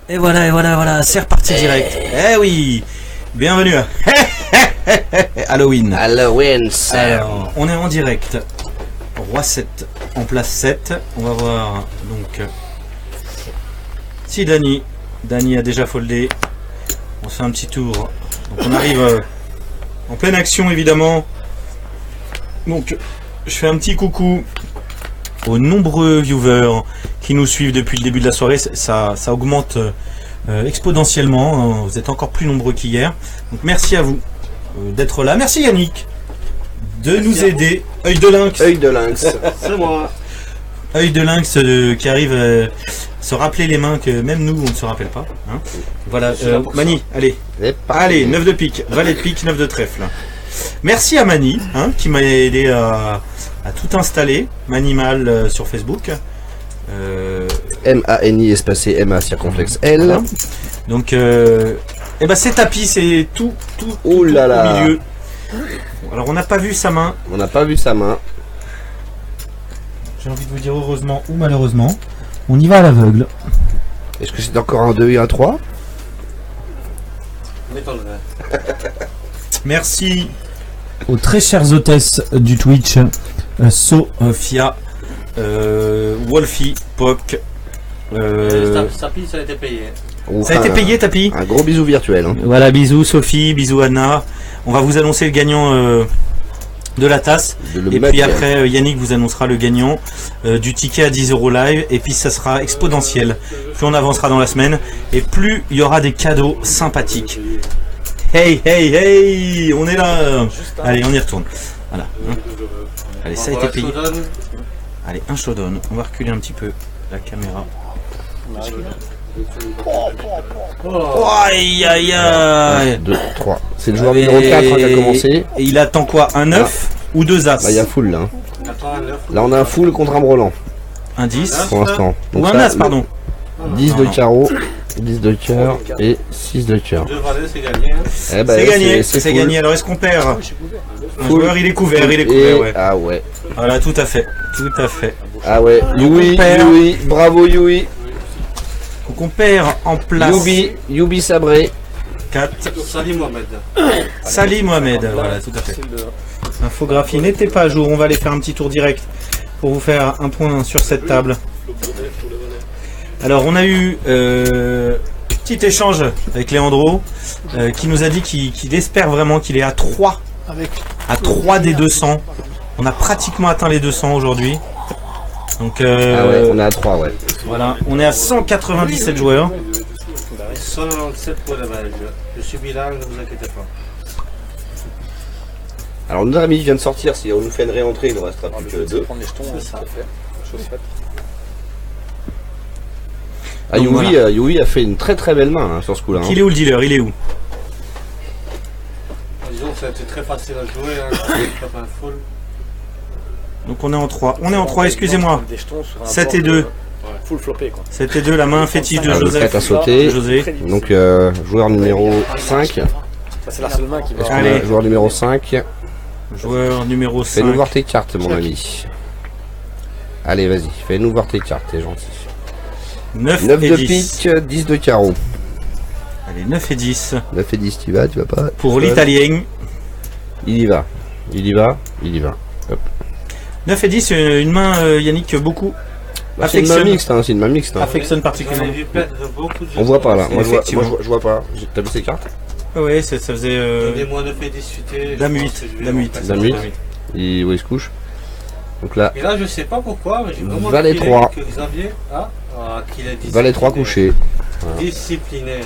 Et voilà, c'est reparti direct. Eh oui, bienvenue à Halloween. Alors, on est en direct. Roi 7 en place 7. On va voir donc si Dany a déjà foldé. On fait un petit tour. Donc on arrive en pleine action évidemment. Donc je fais un petit coucou aux nombreux viewers qui nous suivent depuis le début de la soirée. Ça augmente exponentiellement. Vous êtes encore plus nombreux qu'hier. Donc merci à vous d'être là. Merci Yannick de nous aider. Œil de lynx. Œil de lynx. C'est moi. Œil de lynx qui arrive se rappeler les mains que même nous on ne se rappelle pas. Hein. Voilà, Mani, allez. Allez, 9 de pique, valet de pique, 9 de trèfle. Merci à Mani hein, qui m'a aidé à tout installer. Manimal sur Facebook. M-A-N-I espacé M-A circonflexe L. Voilà. Donc, et ben ces tapis, c'est tout oh là là. Au milieu. Alors on n'a pas vu sa main. On n'a pas vu sa main. J'ai envie de vous dire heureusement ou malheureusement. On y va à l'aveugle. Est-ce que c'est encore un 2 et un 3? Merci aux très chères hôtesses du Twitch, Sophia, Wolfie, Poc. Tapi, ça a été payé. Ça a été payé, Tapi. Un gros bisou virtuel. Hein. Voilà, bisous Sophie, bisous Anna. On va vous annoncer le gagnant de la tasse. Puis après, Yannick vous annoncera le gagnant du ticket à 10 € live. Et puis ça sera exponentiel. Plus on avancera dans la semaine et plus il y aura des cadeaux sympathiques. Hey, on est là. Allez, on y retourne. Voilà. Allez, ça a été payé. Allez, un showdown. On va reculer un petit peu la caméra. Aïe aïe aïe. 2, 3. C'est le joueur numéro 4 qui a commencé. Et il attend quoi? Un 9 ou 2 As? Bah il y a full là. Là on a un full contre un brelan. Un 10 pour l'instant. Ou un As pardon. 10 de carreau, 10 de cœur et 6 de cœur. C'est gagné. Eh ben, c'est gagné. Alors est-ce qu'on perd? Un joueur il est couvert, ouais. Ah ouais. Voilà, tout à fait. Ah ouais. Yui, bravo Yui. Donc on perd en place. Yubi Sabré. 4. Salih Mohamed. Voilà, tout à fait. Infographie n'était pas à jour. On va aller faire un petit tour direct pour vous faire un point sur cette table. Alors on a eu petit échange avec Leandro qui nous a dit qu'il espère vraiment qu'il est à 3 des 200. On a pratiquement atteint les 200 aujourd'hui. Donc ah ouais, on est à 3 ouais. Voilà, on est à 197 joueurs. 197 pour le Belge. Je suis bilingue, ne vous inquiétez pas. Alors notre ami vient de sortir, si on nous fait une réentrée, il ne restera plus que 2. Ah, Yui a fait une très très belle main hein, sur ce coup-là. Il est où le dealer? Il est où? Disons que ça a été très facile à jouer. Hein, full. Donc on est en 3. Excusez-moi. 7 et 2. Full floppé quoi. 7 et 2, la main fétiche de Joseph. À sauter. José. Donc joueur numéro 5. C'est la seule main qui va. Allez. Joueur numéro 5. Joueur numéro 5. Fais-nous voir tes cartes mon ami. Allez vas-y, fais-nous voir tes cartes, t'es gentil. 9 et de 10. pique, 10 de carreau. Allez, 9 et 10. 9 et 10, tu vas pas. Pour l'italien. Il y va. Hop. 9 et 10, une main Yannick beaucoup. Bah, c'est une main mixte. Hein. Affectionne particulièrement. On voit pas là. Moi je vois pas. T'as vu ces cartes? Oui, ça faisait. Donnez-moi 9 et 10 Dame 8. Dame 8. Où il se couche. Donc là. Et là je sais pas pourquoi, mais j'ai vraiment Valet 3. que Xavier qu'il a dit. Valet 3 couché. Voilà. Discipliné.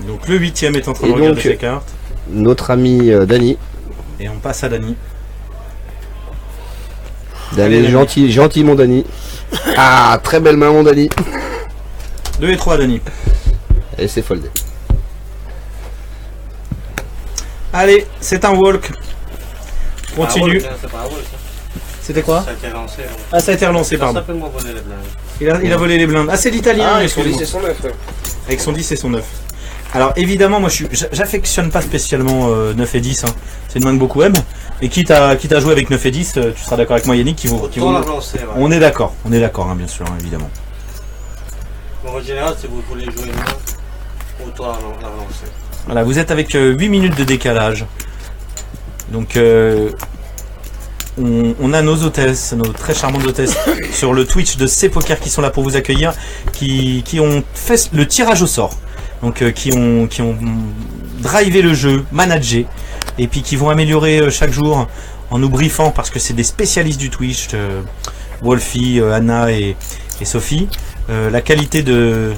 Donc le 8ème est en train de regarder ses cartes. Notre ami Dany. Et on passe à Dany. Dany, gentil mon Dany. Ah, très belle main mon Dany. 2 et 3 Dany. Et c'est foldé. Allez, c'est un walk. Continue. C'est pas un walk, ça. C'était quoi? Ça a été relancé. Ah, ça a été relancé, pardon. Il a volé les blindes. Ah, c'est l'italien. Ah, il faut laisser son œuf. Avec son 10 et son 9. Alors évidemment, moi j'affectionne pas spécialement 9 et 10. Hein. C'est une main que beaucoup aiment. Et quitte à jouer avec 9 et 10, tu seras d'accord avec moi Yannick qui vaut. On est d'accord, hein, bien sûr, hein, évidemment. Bon, en général, si vous voulez jouer une main, autant la relancer. Voilà, vous êtes avec 8 minutes de décalage. Donc on a nos hôtesses, nos très charmantes hôtesses sur le Twitch de C-Poker qui sont là pour vous accueillir, qui ont fait le tirage au sort. Donc qui ont drivé le jeu, managé, et puis qui vont améliorer chaque jour en nous briefant parce que c'est des spécialistes du Twitch, Wolfie, Anna et Sophie, la qualité de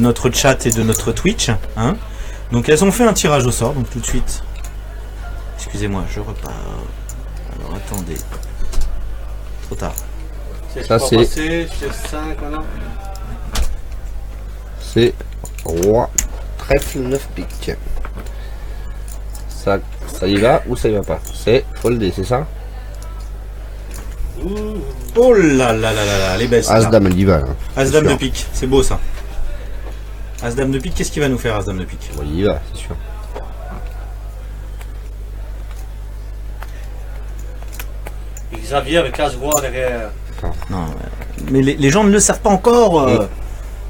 notre chat et de notre Twitch. Hein. Donc elles ont fait un tirage au sort, donc tout de suite. Excusez-moi, je repars. Alors attendez. Trop tard. Ça c'est 5 maintenant. C'est roi, trèfle, 9 piques. Ça y va ou ça y va pas? C'est foldé, c'est ça? Oh là là là là, les bestes. As-dame, elle y va. Hein. As-dame de pique, c'est beau ça. As-dame de pique, qu'est-ce qu'il va nous faire, As-dame de pique? Bon, il y va, c'est sûr. Xavier avec As-Roi derrière. Non, mais les gens ne le savent pas encore.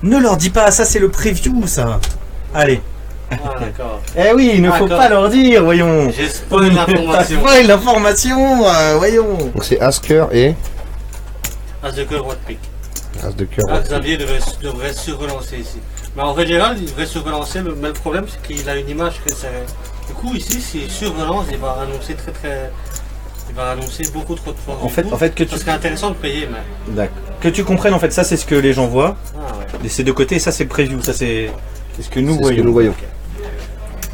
Ne leur dis pas, ça c'est le preview, ça. Allez. Ah, d'accord. Eh oui, il ne faut pas leur dire, voyons. J'ai spoilé l'information. Spoil l'information, voyons. Donc c'est As-Cœur et As de cœur, Roi de pique. As de cœur. Xavier devrait se relancer ici. Mais en général, il devrait se relancer, mais le problème c'est qu'il a une image très serrée. Du coup, ici, s'il surrelance, il va annoncer il va annoncer beaucoup trop de force. En fait, que tu... Ça serait intéressant de payer, mais... D'accord. Que tu comprennes, en fait, ça c'est ce que les gens voient. Ah, ouais. De ces deux côtés, ça c'est le preview, ça c'est ce que nous voyons. Ce que nous voyons.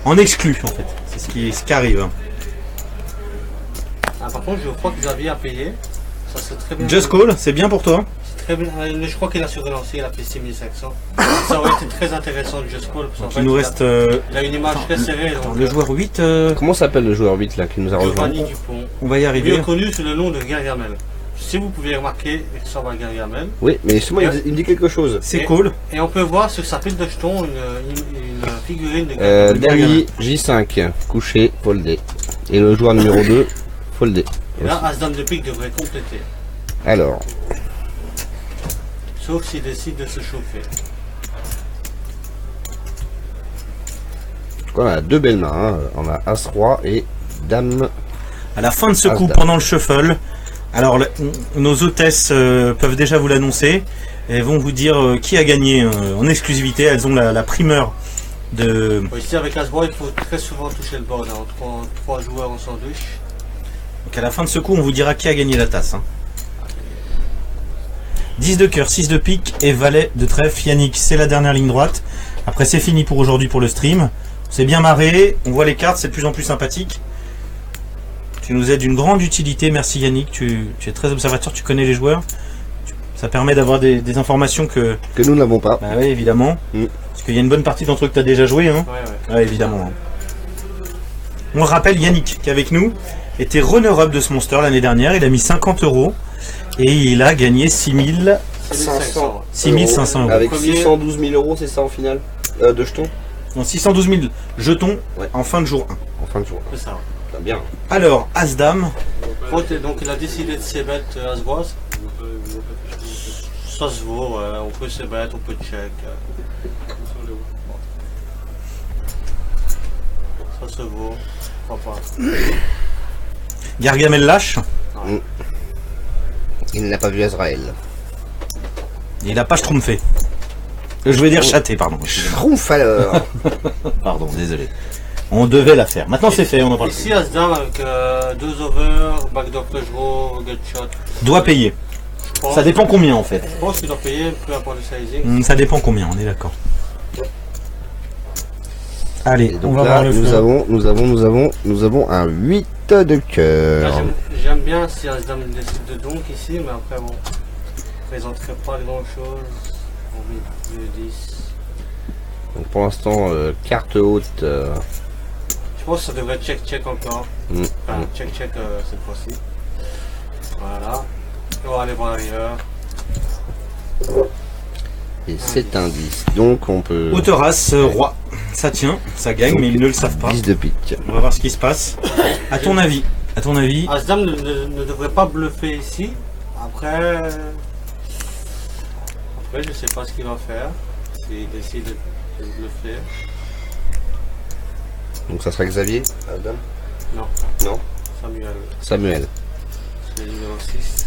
En exclu, en fait. C'est ce qui arrive. Ah, par contre, je crois que Xavier a payé. Ça c'est très bien. Just Call, c'est bien pour toi? Très bien. Je crois qu'il a surrelancé, il a fait 6500. Ça aurait été très intéressant de Just Call. Donc il nous reste... Il a une image très serrée. Attends, le joueur 8... Comment s'appelle le joueur 8 là qui nous a rejoint? Dupont. On va y arriver. Mieux connu sous le nom de Gargamel. Si vous pouvez remarquer, il ressemble à Gargamel. Oui, mais justement, il me dit quelque chose. C'est cool. Et on peut voir sur sa pile de jetons une figurine de Gargamel. Dany J5, couché, foldé. Et le joueur numéro 2, foldé. Et là, As-Dame de pique devrait compléter. Alors. Sauf s'il décide de se chauffer. On a deux belles mains. Hein. On a As-Roi et Dame. À la fin de ce coup, pendant le shuffle, alors nos hôtesses peuvent déjà vous l'annoncer. Elles vont vous dire qui a gagné en exclusivité. Elles ont la primeur de... Ici, avec As-Roi, il faut très souvent toucher le board. Hein. Trois joueurs en sandwich. Donc à la fin de ce coup, on vous dira qui a gagné la tasse. Hein. 10 de cœur, 6 de pique et valet de trèfle. Yannick, c'est la dernière ligne droite. Après, c'est fini pour aujourd'hui pour le stream. On s'est bien marré, on voit les cartes, c'est de plus en plus sympathique. Tu nous es d'une grande utilité, merci Yannick. Tu es très observateur, tu connais les joueurs. Ça permet d'avoir des informations que nous n'avons pas. Bah oui, évidemment. Parce qu'il y a une bonne partie d'entre eux que tu as déjà joué. Hein. Ouais, évidemment. On le rappelle, Yannick, qui est avec nous, était runner-up de ce monster l'année dernière. Il a mis 50 € et il a gagné 6500 €. Avec 612 000 €, c'est ça en finale de jetons? Non, 612 000 jetons en fin de jour 1. En fin de jour 1. C'est ça. Bien. Alors, As-Dame. Donc il a décidé de se bet As-Roi. Ça se vaut, on peut se bet, on peut check. Ça se vaut, pourquoi pas. Gargamel lâche. Il n'a pas vu Azrael. Il n'a pas schtroumpfé. Je vais dire chaté, pardon. Schtroumpf alors. Pardon, désolé. On devait la faire. Maintenant c'est fait, on en parle. Ici As-Dame avec 2 over, backdoor flush draw, gut shot. Doit payer. Ça dépend combien en fait. Je pense qu'il doit payer, peu importe le sizing. Ça dépend combien, on est d'accord. Allez, donc on va là, voir le flop. Nous avons un 8 de cœur. J'aime bien si As-Dame décide de donk ici, mais après bon, ne présenterait pas grand chose. On met le 10. Donc pour l'instant, carte haute. Je pense que ça devrait check encore. Enfin, check cette fois-ci. Voilà. On va aller voir la river. Et 7 indices. Donc on peut... Haute race, roi. Ça tient, ça gagne, donc, mais ils ne le savent pas. 10 de pique. On va voir ce qui se passe. À ton avis, As-Dame ne devrait pas bluffer ici. Après, je sais pas ce qu'il va faire. S'il décide de bluffer. Donc ça sera Xavier, As-Dame? Non. Samuel. C'est le numéro 6.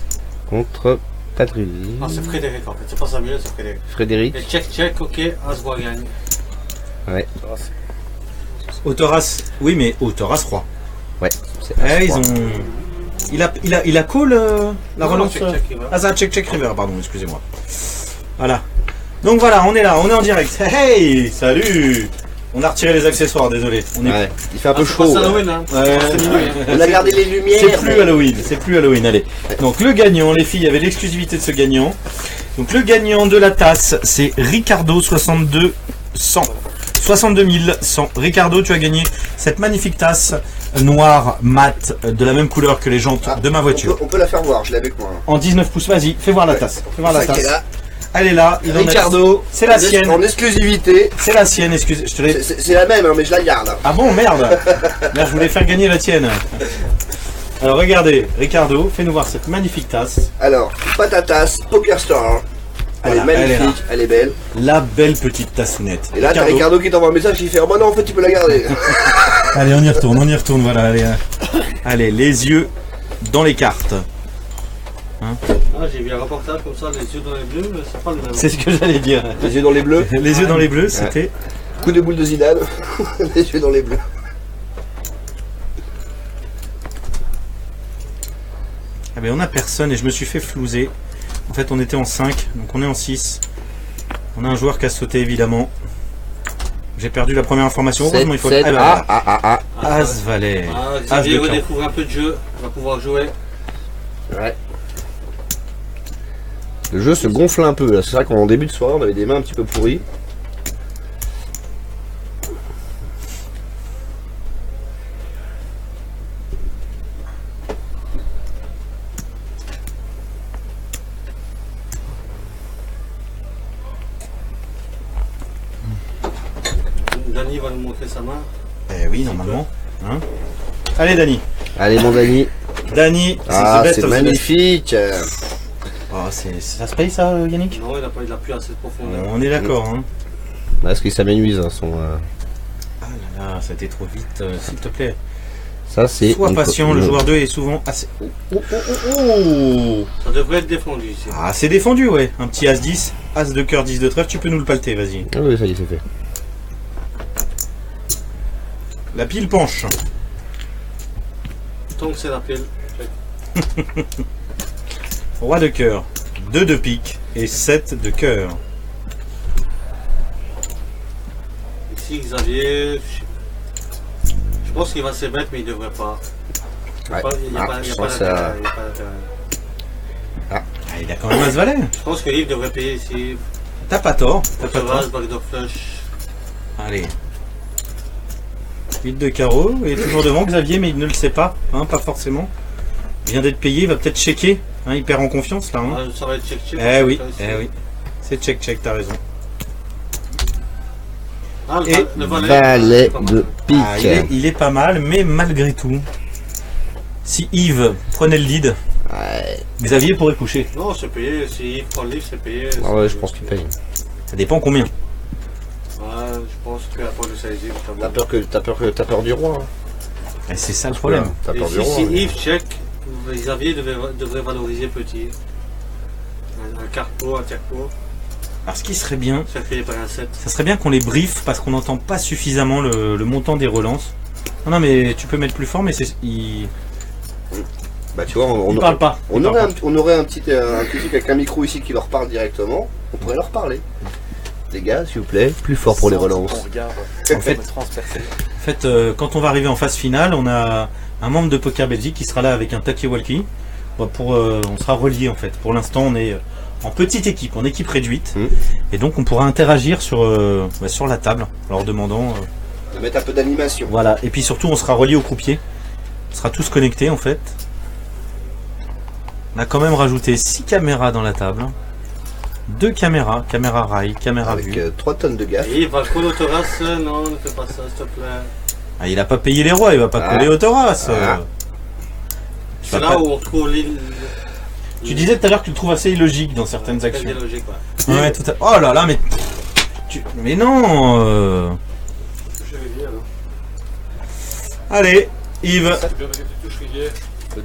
Contre Patrick. Non, c'est Frédéric en fait. C'est pas Samuel, c'est Frédéric. Frédéric. Et check, ok, As-Roi gagne. Ouais. Autoras, oui, mais Autoras roi. Ouais. Ils ont. Il a call la relance. Check river, pardon, excusez-moi. Voilà. Donc voilà, on est là, on est en direct. Hey, salut. On a retiré les accessoires, désolé. Ouais. Il fait un peu chaud. Halloween, hein. On a gardé les lumières. C'est plus Halloween, allez. Donc le gagnant, les filles avaient l'exclusivité de ce gagnant. Donc le gagnant de la tasse, c'est Ricardo 62 100. 62 100. Ricardo, tu as gagné cette magnifique tasse noire mat de la même couleur que les jantes de ma voiture. On peut la faire voir, je l'ai avec moi. En 19 pouces, vas-y, fais voir la tasse. Fais voir la tasse. Elle est là. Ricardo, c'est la sienne. En exclusivité. C'est la sienne, excusez. C'est la même, hein, mais je la garde. Ah bon, merde. Merde, je voulais faire gagner la tienne. Alors regardez, Ricardo, fais-nous voir cette magnifique tasse. Alors, Patatas Poker Star. Elle est magnifique, elle est belle. La belle petite tassounette. Et là, t'as Ricardo qui t'envoie un message qui fait « Oh bah non, en fait, tu peux la garder. » Allez, on y retourne, voilà. Allez, les yeux dans les cartes. Hein, j'ai vu un reportage comme ça, les yeux dans les bleus, mais c'est pas le même. C'est ce que j'allais dire. Les yeux dans les bleus. Les yeux dans les bleus, c'était... Coup de boule de Zidane, les yeux dans les bleus. Ah ben on a personne et je me suis fait flouser. En fait on était en 5, donc on est en 6. On a un joueur qui a sauté évidemment. J'ai perdu la première information. Heureusement il faut... As valet. Xavier redécouvre un peu de jeu, on va pouvoir jouer. Ouais. Le jeu se gonfle un peu là, c'est vrai qu'en début de soirée on avait des mains un petit peu pourries. Dany va nous montrer sa main. Eh oui, normalement. Hein, allez Dany. Allez mon Dany. Dany, c'est magnifique. Oh, ça se paye ça, Yannick? Non, il a plus assez de profondeur. On est d'accord. Hein. Parce qu'il s'amenuise son. Ah là là, ça a été trop vite, s'il te plaît. Ça c'est. Sois patient, le joueur 2 est souvent assez. Oh. Ça devrait être défendu ici. Ah, c'est défendu, ouais. Un petit As-10, As de cœur, 10 de trèfle, tu peux nous le palter, vas-y. Ah oui, ça y est, c'est fait. La pile penche. Tant que c'est la pile. Roi de cœur, 2 de pique et 7 de cœur. Ici, Xavier, je pense qu'il va se mettre, mais il ne devrait pas. Il n'y a pas d'intérêt. Il a quand même As-Valet. Je pense que Yves devrait payer ici. T'as pas tort. Backdoor flush. Allez. 8 de carreau, et toujours devant Xavier, mais il ne le sait pas, hein, pas forcément. Il vient d'être payé, il va peut-être checker. Hein, il perd en confiance là. Hein. Ça va être check. Eh oui. C'est check, t'as raison. Le valet de pique. Il est pas mal, mais malgré tout, si Yves prenait le lead, Xavier pourrait coucher. Non, c'est payé. Si Yves prend le lead, c'est payé. Ah ouais, je pense qu'il paye. Ça dépend combien. Ouais, je pense qu'à part de saisir, t'as peur du roi. Hein. C'est ça le problème. T'as peur du roi. Si Yves check, Xavier devrait valoriser petit. Un quart pot, un tiers pot. Alors ce qui serait bien, ça serait bien qu'on les briefe parce qu'on n'entend pas suffisamment le montant des relances. Non mais tu peux mettre plus fort, mais bah tu vois, on parle pas. On aurait un petit truc avec un micro ici qui leur parle directement. On pourrait leur parler. Les gars, s'il vous plaît, plus fort pour les relances. En fait, quand on va arriver en phase finale, on a un membre de Poker Belgique qui sera là avec un talkie-walkie. On sera relié en fait. Pour l'instant, on est en petite équipe, en équipe réduite. Et donc, on pourra interagir sur la table, en leur demandant... de mettre un peu d'animation. Voilà. Et puis surtout, on sera relié au croupier. On sera tous connectés en fait. On a quand même rajouté 6 caméras dans la table. 2 caméras, caméra rail, caméra avec vue. 3 tonnes de gaz. Et il va coller au thorax, non, ne fais pas ça, s'il te plaît. Ah, il a pas payé les rois, il va pas coller au thorax. C'est là où on trouve l'île. Tu disais tout à l'heure que tu le trouves assez illogique dans certaines actions. Logique, ouais. Ouais, tout à... Oh là là, mais... Mais non Allez, Yves.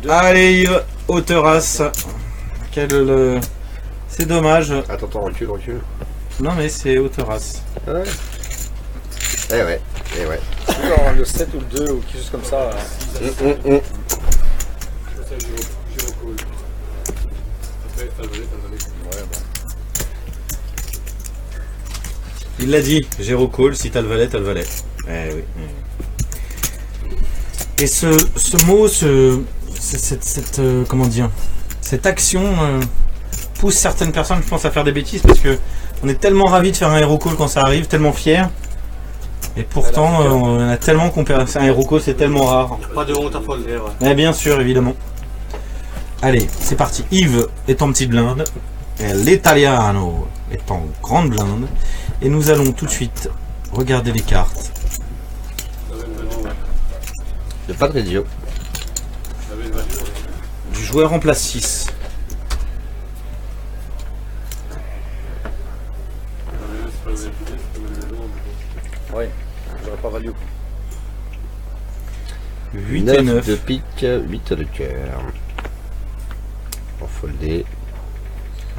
Allez, Yves, au terrasse. Quel... C'est dommage. Attends, recule. Non, mais c'est au terrasse. Ouais. Eh ouais. Genre le 7 ou le 2 ou quelque chose comme ça. Il l'a dit, Géro call, si t'as le valet, t'as le valet. Eh oui. Et ce mot, comment dire, cette action pousse certaines personnes, je pense, à faire des bêtises parce que on est tellement ravis de faire un hero call quand ça arrive, tellement fiers. Et pourtant, on a tellement qu'on perd un hero call, c'est tellement rare. Pas de honte à folder, ouais. Mais bien sûr, évidemment. Allez, c'est parti. Yves est en petite blinde. Et l'Italiano est en grande blinde. Et nous allons tout de suite regarder les cartes. De Patrizio. Du joueur en place 6. Ouais, j'aurais pas value. 8 et 9. De pique, 8 de cœur. En foldé.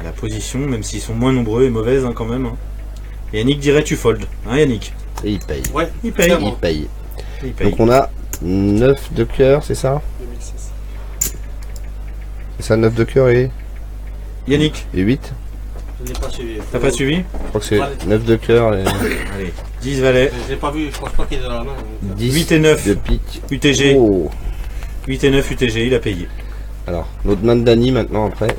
À la position, même s'ils sont moins nombreux et mauvaises quand même. Hein. Et Yannick dirait tu fold. Hein Yannick? Et il paye. Ouais, il paye. clairement. Il paye. Donc on a 9 de cœur, c'est ça? 2006. C'est ça, 9 de cœur et Yannick, 8? Je l'ai pas suivi. t'as pas suivi? Je crois que c'est 9 de cœur et Allez, 10 valets, Je l'ai pas vu, je pense pas qu'il est dans la main. Donc. 10 8 et 9. de pique. UTG. Oh. 8 et 9 UTG, il a payé. Alors, notre main de Dany maintenant après.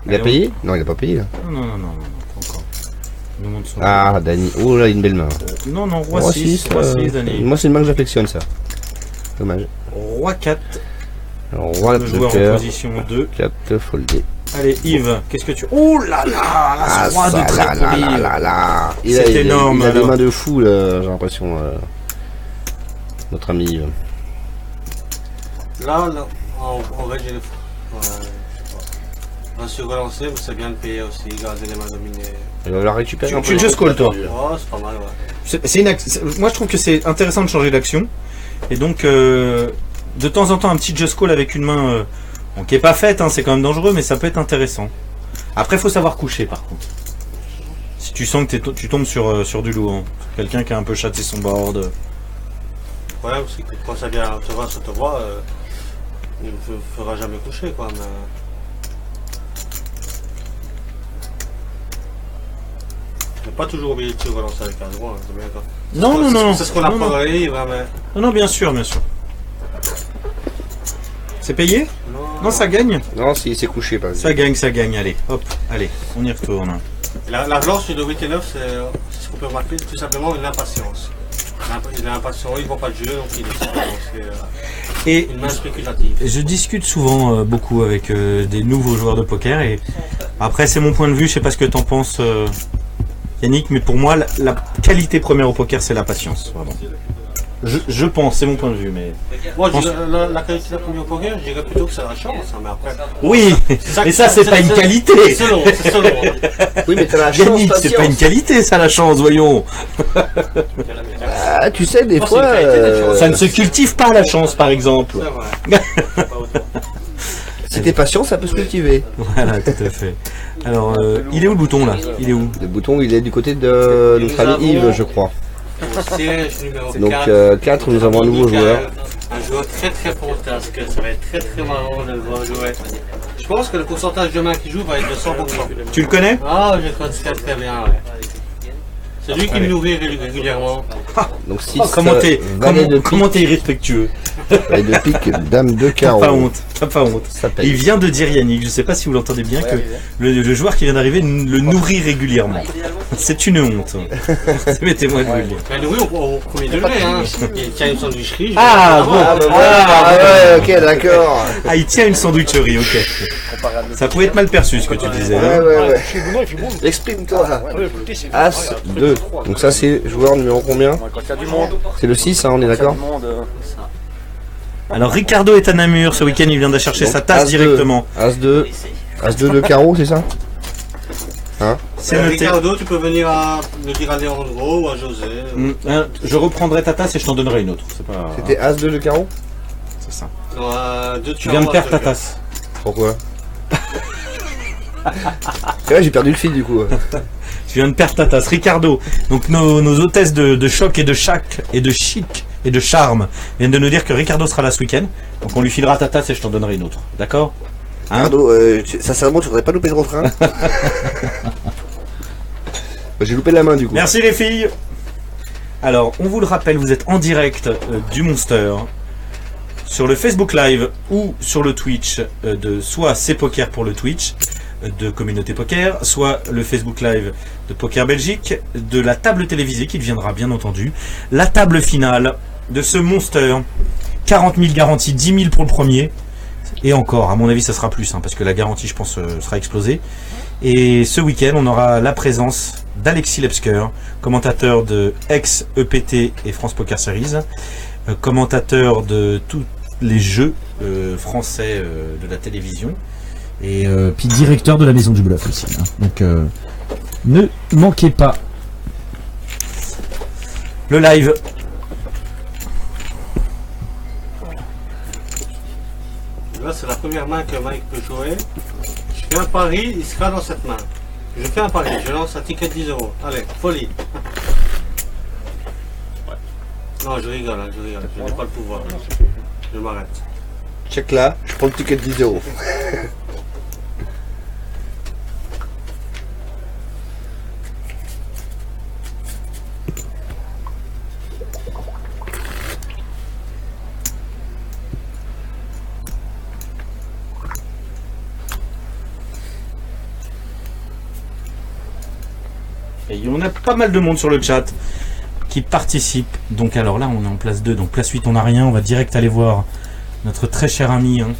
Il a Allez, payé? Non, il a pas payé là. Non, pas encore. Il nous montre son Ah, Dany. Oh là, une belle main. Non, Roi 6, Dany. Moi, c'est une main que j'affectionne ça. Dommage. Roi 4, Alors, roi le de joueur en cœur. position 2. 4 foldé. Allez, Yves, qu'est-ce que tu... Oh là là, ce roi de très poli. Il C'est énorme, Il a des alors. mains de fou, là, j'ai l'impression. Notre ami Yves. Là, en vrai, j'ai le. On se relancer, mais c'est bien de payer aussi, garder les mains dominées. Il va la récupérer un peu. Tu just call, toi. Oh, c'est pas mal, ouais. Moi, je trouve que c'est intéressant de changer d'action. Et donc, de temps en temps, un petit just call avec une main bon, qui est pas faite, hein, c'est quand même dangereux, mais ça peut être intéressant. Après, il faut savoir coucher, par contre. Si tu sens que tu tombes sur du lourd, hein. Quelqu'un qui a un peu châté son board. Le problème, c'est que quand ça vient à te voir, il ne fera jamais coucher, quoi. Mais... Il n'est pas toujours obligé de se relancer avec un droit, c'est bien, quoi. Non. C'est ce qu'on a parlé, mais... Non, bien sûr. C'est payé? Non, ça gagne. Non, si, c'est couché, pas Ça gagne. Allez, hop, allez, on y retourne. La relance de 8 et 9, c'est ce qu'on peut remarquer, tout simplement une impatience. Il est impatient, il ne voit pas de jeu, donc il est Et une main spéculative. je discute souvent beaucoup avec des nouveaux joueurs de poker et après c'est mon point de vue, je sais pas ce que t'en penses Yannick, mais pour moi la qualité première au poker c'est la patience, vraiment. Je pense, c'est mon point de vue, mais... Moi, la qualité de la première au poker, je dirais plutôt que c'est la chance, hein, mais après... Oui, mais ça c'est pas une qualité. C'est selon. Oui, mais t'as la chance, Yannick, c'est pas une qualité ça la chance, voyons. Ah, tu sais, des fois... Ça ne se cultive pas la chance, par exemple. Si t'es patient, ça peut se cultiver. Voilà, tout à fait. Alors, il est où le bouton là? Il est où? Le bouton, il est du côté de notre ami Yves, je crois. Siège numéro 4. Donc 4, nous avons un nouveau joueur. Un joueur très fantasque, ça va être très marrant de le voir jouer. Je pense que le pourcentage de mains qui joue va être de 100%. Tu le connais? Ah, je le connais très bien, ouais. C'est lui qui me nourrit régulièrement. Ah, Donc 6, comment t'es irrespectueux. Avec de pique, dame de carreau. T'as pas honte. Il vient de dire Yannick, je sais pas si vous l'entendez bien, que le joueur qui vient d'arriver le nourrit régulièrement. C'est une honte. Mettez-moi de le dire. Le nourrit au premier degré, hein. Il tient une sandwicherie. Ouais, ok, d'accord. Ah, il tient une sandwicherie, ok. Ça pouvait être mal perçu ce que tu disais. Ouais. Exprime-toi. As 2. Donc ça c'est joueur numéro combien? C'est le 6, hein, on est d'accord? Alors Ricardo est à Namur, ce week-end il vient de chercher sa tasse directement. As 2 de carreau, c'est ça? Hein? C'est noté. Ricardo, tu peux venir le dire à Leandro ou à José. Je reprendrai ta tasse et je t'en donnerai une autre. C'était As 2 de carreau? C'est ça. Non, tu viens de perdre ta tasse. Pourquoi? C'est vrai, j'ai perdu le fil du coup. Tu viens de perdre ta tasse. Ricardo, donc nos hôtesses de choc et de chac et de chic et de charme viennent de nous dire que Ricardo sera là ce week-end. Donc on lui filera ta tasse et je t'en donnerai une autre. D'accord? Ricardo, sincèrement, tu voudrais pas louper le refrain? J'ai loupé la main du coup. Merci les filles. Alors, on vous le rappelle, vous êtes en direct du Monster sur le Facebook Live ou sur le Twitch de soit C'est Poker pour le Twitch de Communauté Poker, soit le Facebook Live de Poker Belgique, de la table télévisée qui deviendra bien entendu la table finale de ce Monster. 40 000 garanties, 10 000 pour le premier. Et encore, à mon avis, ça sera plus, hein, parce que la garantie, je pense, sera explosée. Et ce week-end, on aura la présence d'Alexis Lepsker, commentateur de ex-EPT et France Poker Series, commentateur de tous les jeux français de la télévision, et puis directeur de la Maison du Bluff aussi. Hein. Donc, ne manquez pas le live. Là, c'est la première main que Mike peut jouer. Je fais un pari, il sera dans cette main. Je fais un pari, je lance un ticket de 10 €. Allez, folie. Ouais. Non, je rigole, je n'ai pas le pouvoir. Je m'arrête. Check là, je prends le ticket de 10 €. Et on a pas mal de monde sur le chat qui participe. Donc alors là on est en place 2, donc place 8 on n'a rien, on va direct aller voir notre très cher ami. Hein.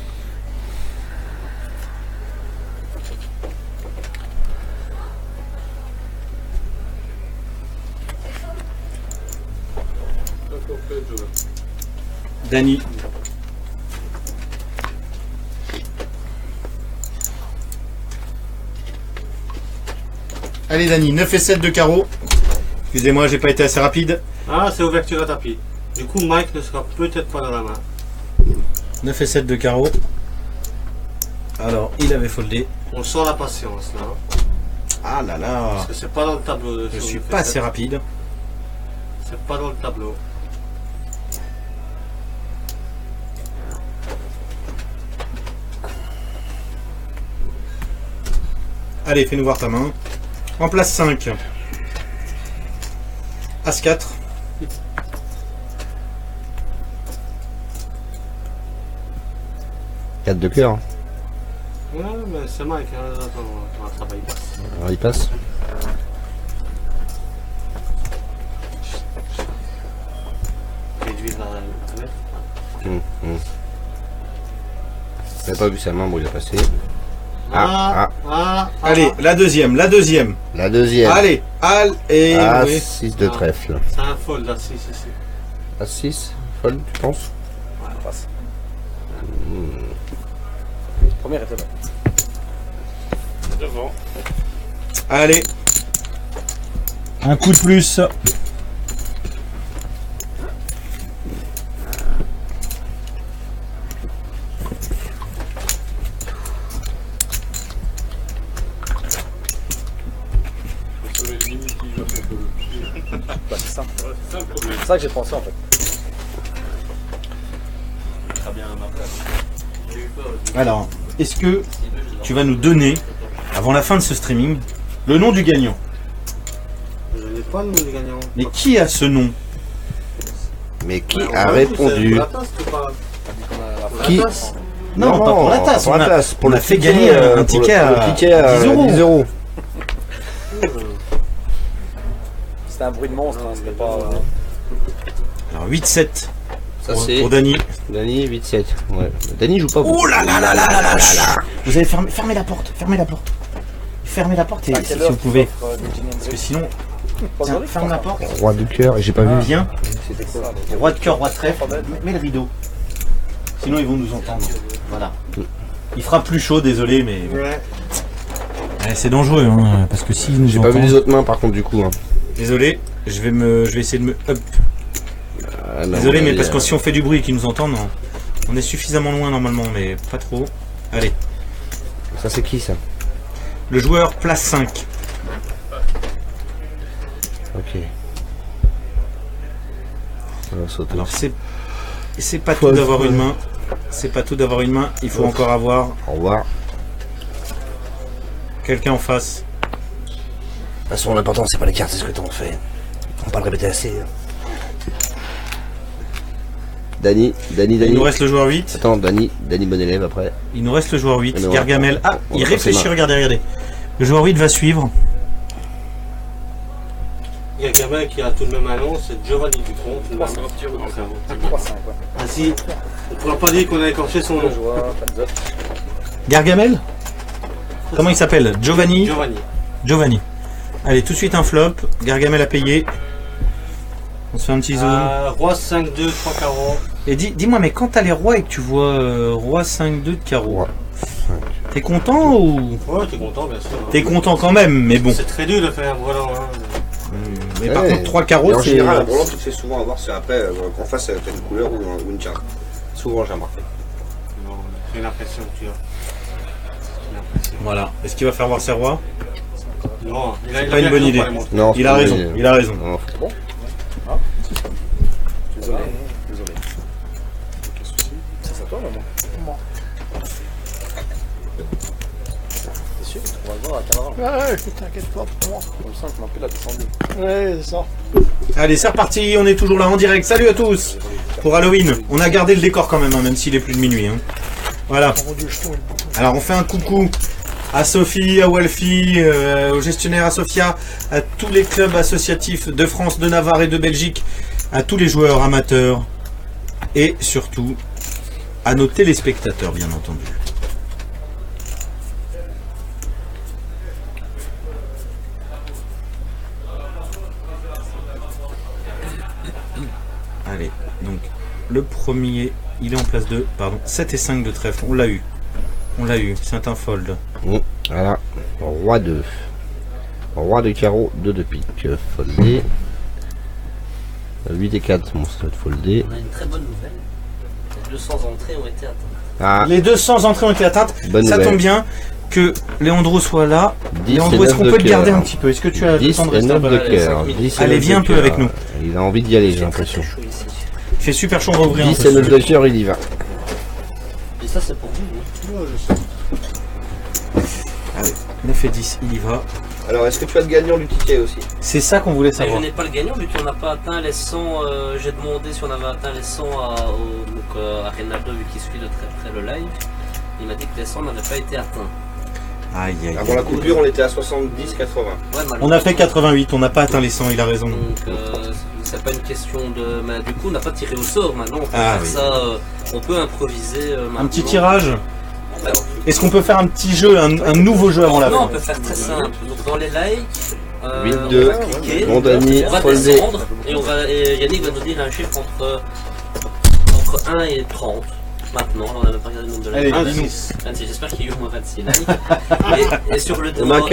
Dany. Allez Dany, 9 et 7 de carreau. Excusez-moi, j'ai pas été assez rapide. Ah, c'est ouverture à tapis. Du coup, Mike ne sera peut-être pas dans la main. 9 et 7 de carreau. Alors, il avait foldé. On sent la patience là. Ah là là. Parce que c'est pas dans le tableau. Je suis pas assez rapide. C'est pas dans le tableau. Allez, fais-nous voir ta main. En place 5. As 4. Quatre de cœur. Ouais, mais c'est Mike. Hein. Attends, on va travailler. Alors il passe. Réduire la lettre. Il n'a pas vu sa main, bon il a passé. Allez, la deuxième. La deuxième. Allez, et As oui. 6 de trèfle. C'est un fold, là, 6 ici. As 6, fold, tu penses? Ouais, on passe. Première était là. Devant. Allez. Un coup de plus. Bah, c'est ça. C'est ça que j'ai pensé en fait. Très bien à ma place. Alors, est-ce que tu vas nous donner, avant la fin de ce streaming, le nom du gagnant? Je n'ai pas le nom du gagnant. Mais qui a ce nom? Mais qui a répondu? Qui? Non, pas pour la tasse. Pour la tasse. On a fait gagner un ticket à 10 €. C'était un bruit de monstre, hein, c'était pas. Alors 8-7. Ça c'est pour Dany. Dany 8-7. Ouais. Dany joue pas beaucoup. Oh là là là là là là là. Vous avez fermé la porte. Fermez la porte. Fermez la porte et si vous pouvez. Parce que sinon. Tiens, ferme la porte. Roi de cœur, j'ai pas vu. Viens. Roi de cœur, roi de trèfle. Mets le rideau. Sinon ils vont nous entendre. Voilà. Il fera plus chaud, désolé, mais. Ouais. C'est dangereux, hein, parce que s'ils nous J'ai entendent. pas vu les autres mains par contre du coup. Hein. Désolé, je vais essayer de me up. Désolé, mais parce que si on fait du bruit et qu'ils nous entendent, on est suffisamment loin normalement, mais pas trop. Allez. Ça c'est qui ça? Le joueur place 5. Ok. On va sauter. Alors c'est pas tout d'avoir une main. C'est pas tout d'avoir une main. Il faut encore avoir Au revoir. quelqu'un en face. De toute façon l'important c'est pas les cartes, c'est ce que t'en fais. On va pas le répéter assez. Dany. Il nous reste le joueur 8. Attends, Dany bon élève après. Il nous reste le joueur 8. Non. Gargamel. Ah, On il va réfléchit, passer regardez. Le joueur 8 va suivre. Il y a quelqu'un qui a tout de même un nom, c'est Giovanni Dupont. 3-5, ouais. Ainsi, on ne pourra pas dire qu'on a écorché son nom. Gargamel. Comment il s'appelle? Giovanni. Giovanni. Allez, tout de suite un flop. Gargamel a payé. On se fait un petit zoom. Roi 5-2, 3 carreaux. Et dis-moi, mais quand t'as les rois et que tu vois roi 5-2 de carreau, Roi. t'es content ou... Ouais, t'es content, bien sûr. T'es content quand même, mais bon. C'est très dur de faire un brelan. Hein. Mais par contre, 3 carreaux, en c'est... général, la brelan, tu te fais souvent avoir, c'est après qu'en face, t'as une couleur ou une carte. Souvent, j'ai remarqué. Non, j'ai l'impression que tu as. Voilà. Est-ce qu'il va faire voir ses rois? Non, C'est pas une bonne idée. Non, Il a raison, il a raison. Non. Bon. Ah. Désolé. Quel souci? C'est à toi, maman. T'es sûr? On va le voir à 40 ans. Ouais, t'inquiète pas pour moi. On le sent que Mampé l'a descendu. Ouais, c'est ça. Allez, c'est reparti, on est toujours là en direct. Salut à tous. Pour Halloween, on a gardé le décor quand même, hein, même s'il est plus de minuit. Hein. Voilà. Alors on fait un coucou à Sophie, à Walfie, aux gestionnaires, à Sofia, à tous les clubs associatifs de France, de Navarre et de Belgique, à tous les joueurs amateurs et surtout à nos téléspectateurs, bien entendu. Allez, donc le premier, il est en place 2, pardon, 7 et 5 de trèfle, on l'a eu. On l'a eu, c'est un fold. Voilà, roi 2. Roi de carreau, 2 de pique. Foldé. 8 et 4, mon slot foldé. On a une très bonne nouvelle. Les 200 entrées ont été atteintes. Ah, Les 200 entrées ont été atteintes. bonne Ça nouvelle. tombe bien que Leandro soit là. 10 Leandro, et est-ce 9 qu'on de peut le garder cœur. un petit peu? Est-ce que tu as le 10 temps de et rester 9 un peu de là? cœur. 5 minutes. 10 et Allez, 9 viens de un peu cœur. avec nous. Il a envie d'y aller, j'ai C'est très l'impression. chaud ici. Il fait super chaud, on va ouvrir un 10 peu. et 9 de cœur, il y va. Et ça, c'est pour vous. Hein. Allez, 9 et 10, il y va. Alors, est-ce que tu as le gagnant du ticket aussi? C'est ça qu'on voulait Et savoir. je n'ai pas le gagnant vu qu'on n'a pas atteint les 100. J'ai demandé si on avait atteint les 100 à Reynaldo vu qu'il suit de très près le live. Il m'a dit que les 100 n'avaient pas été atteints. Aïe, aïe, Avant la aïe. coupure, on était à 70-80. Ouais, On a fait 88, on n'a pas atteint les 100, il a raison. Donc c'est pas une question de. Mais du coup on n'a pas tiré au sort maintenant. On peut Ah, faire oui. ça. On peut improviser. Un maintenant. petit tirage. Ouais. Est-ce qu'on peut faire un petit jeu, un nouveau jeu avant la Non, on fin? peut faire très simple. Donc dans les likes, 8-2, on va cliquer, mon Dany, on va foldé. descendre et Yannick va nous dire un chiffre entre 1 et 30. Maintenant, on n'a même pas regardé le nombre de likes. Allez, dis-nous. 26, j'espère qu'il y a eu au moins 26 likes. et sur le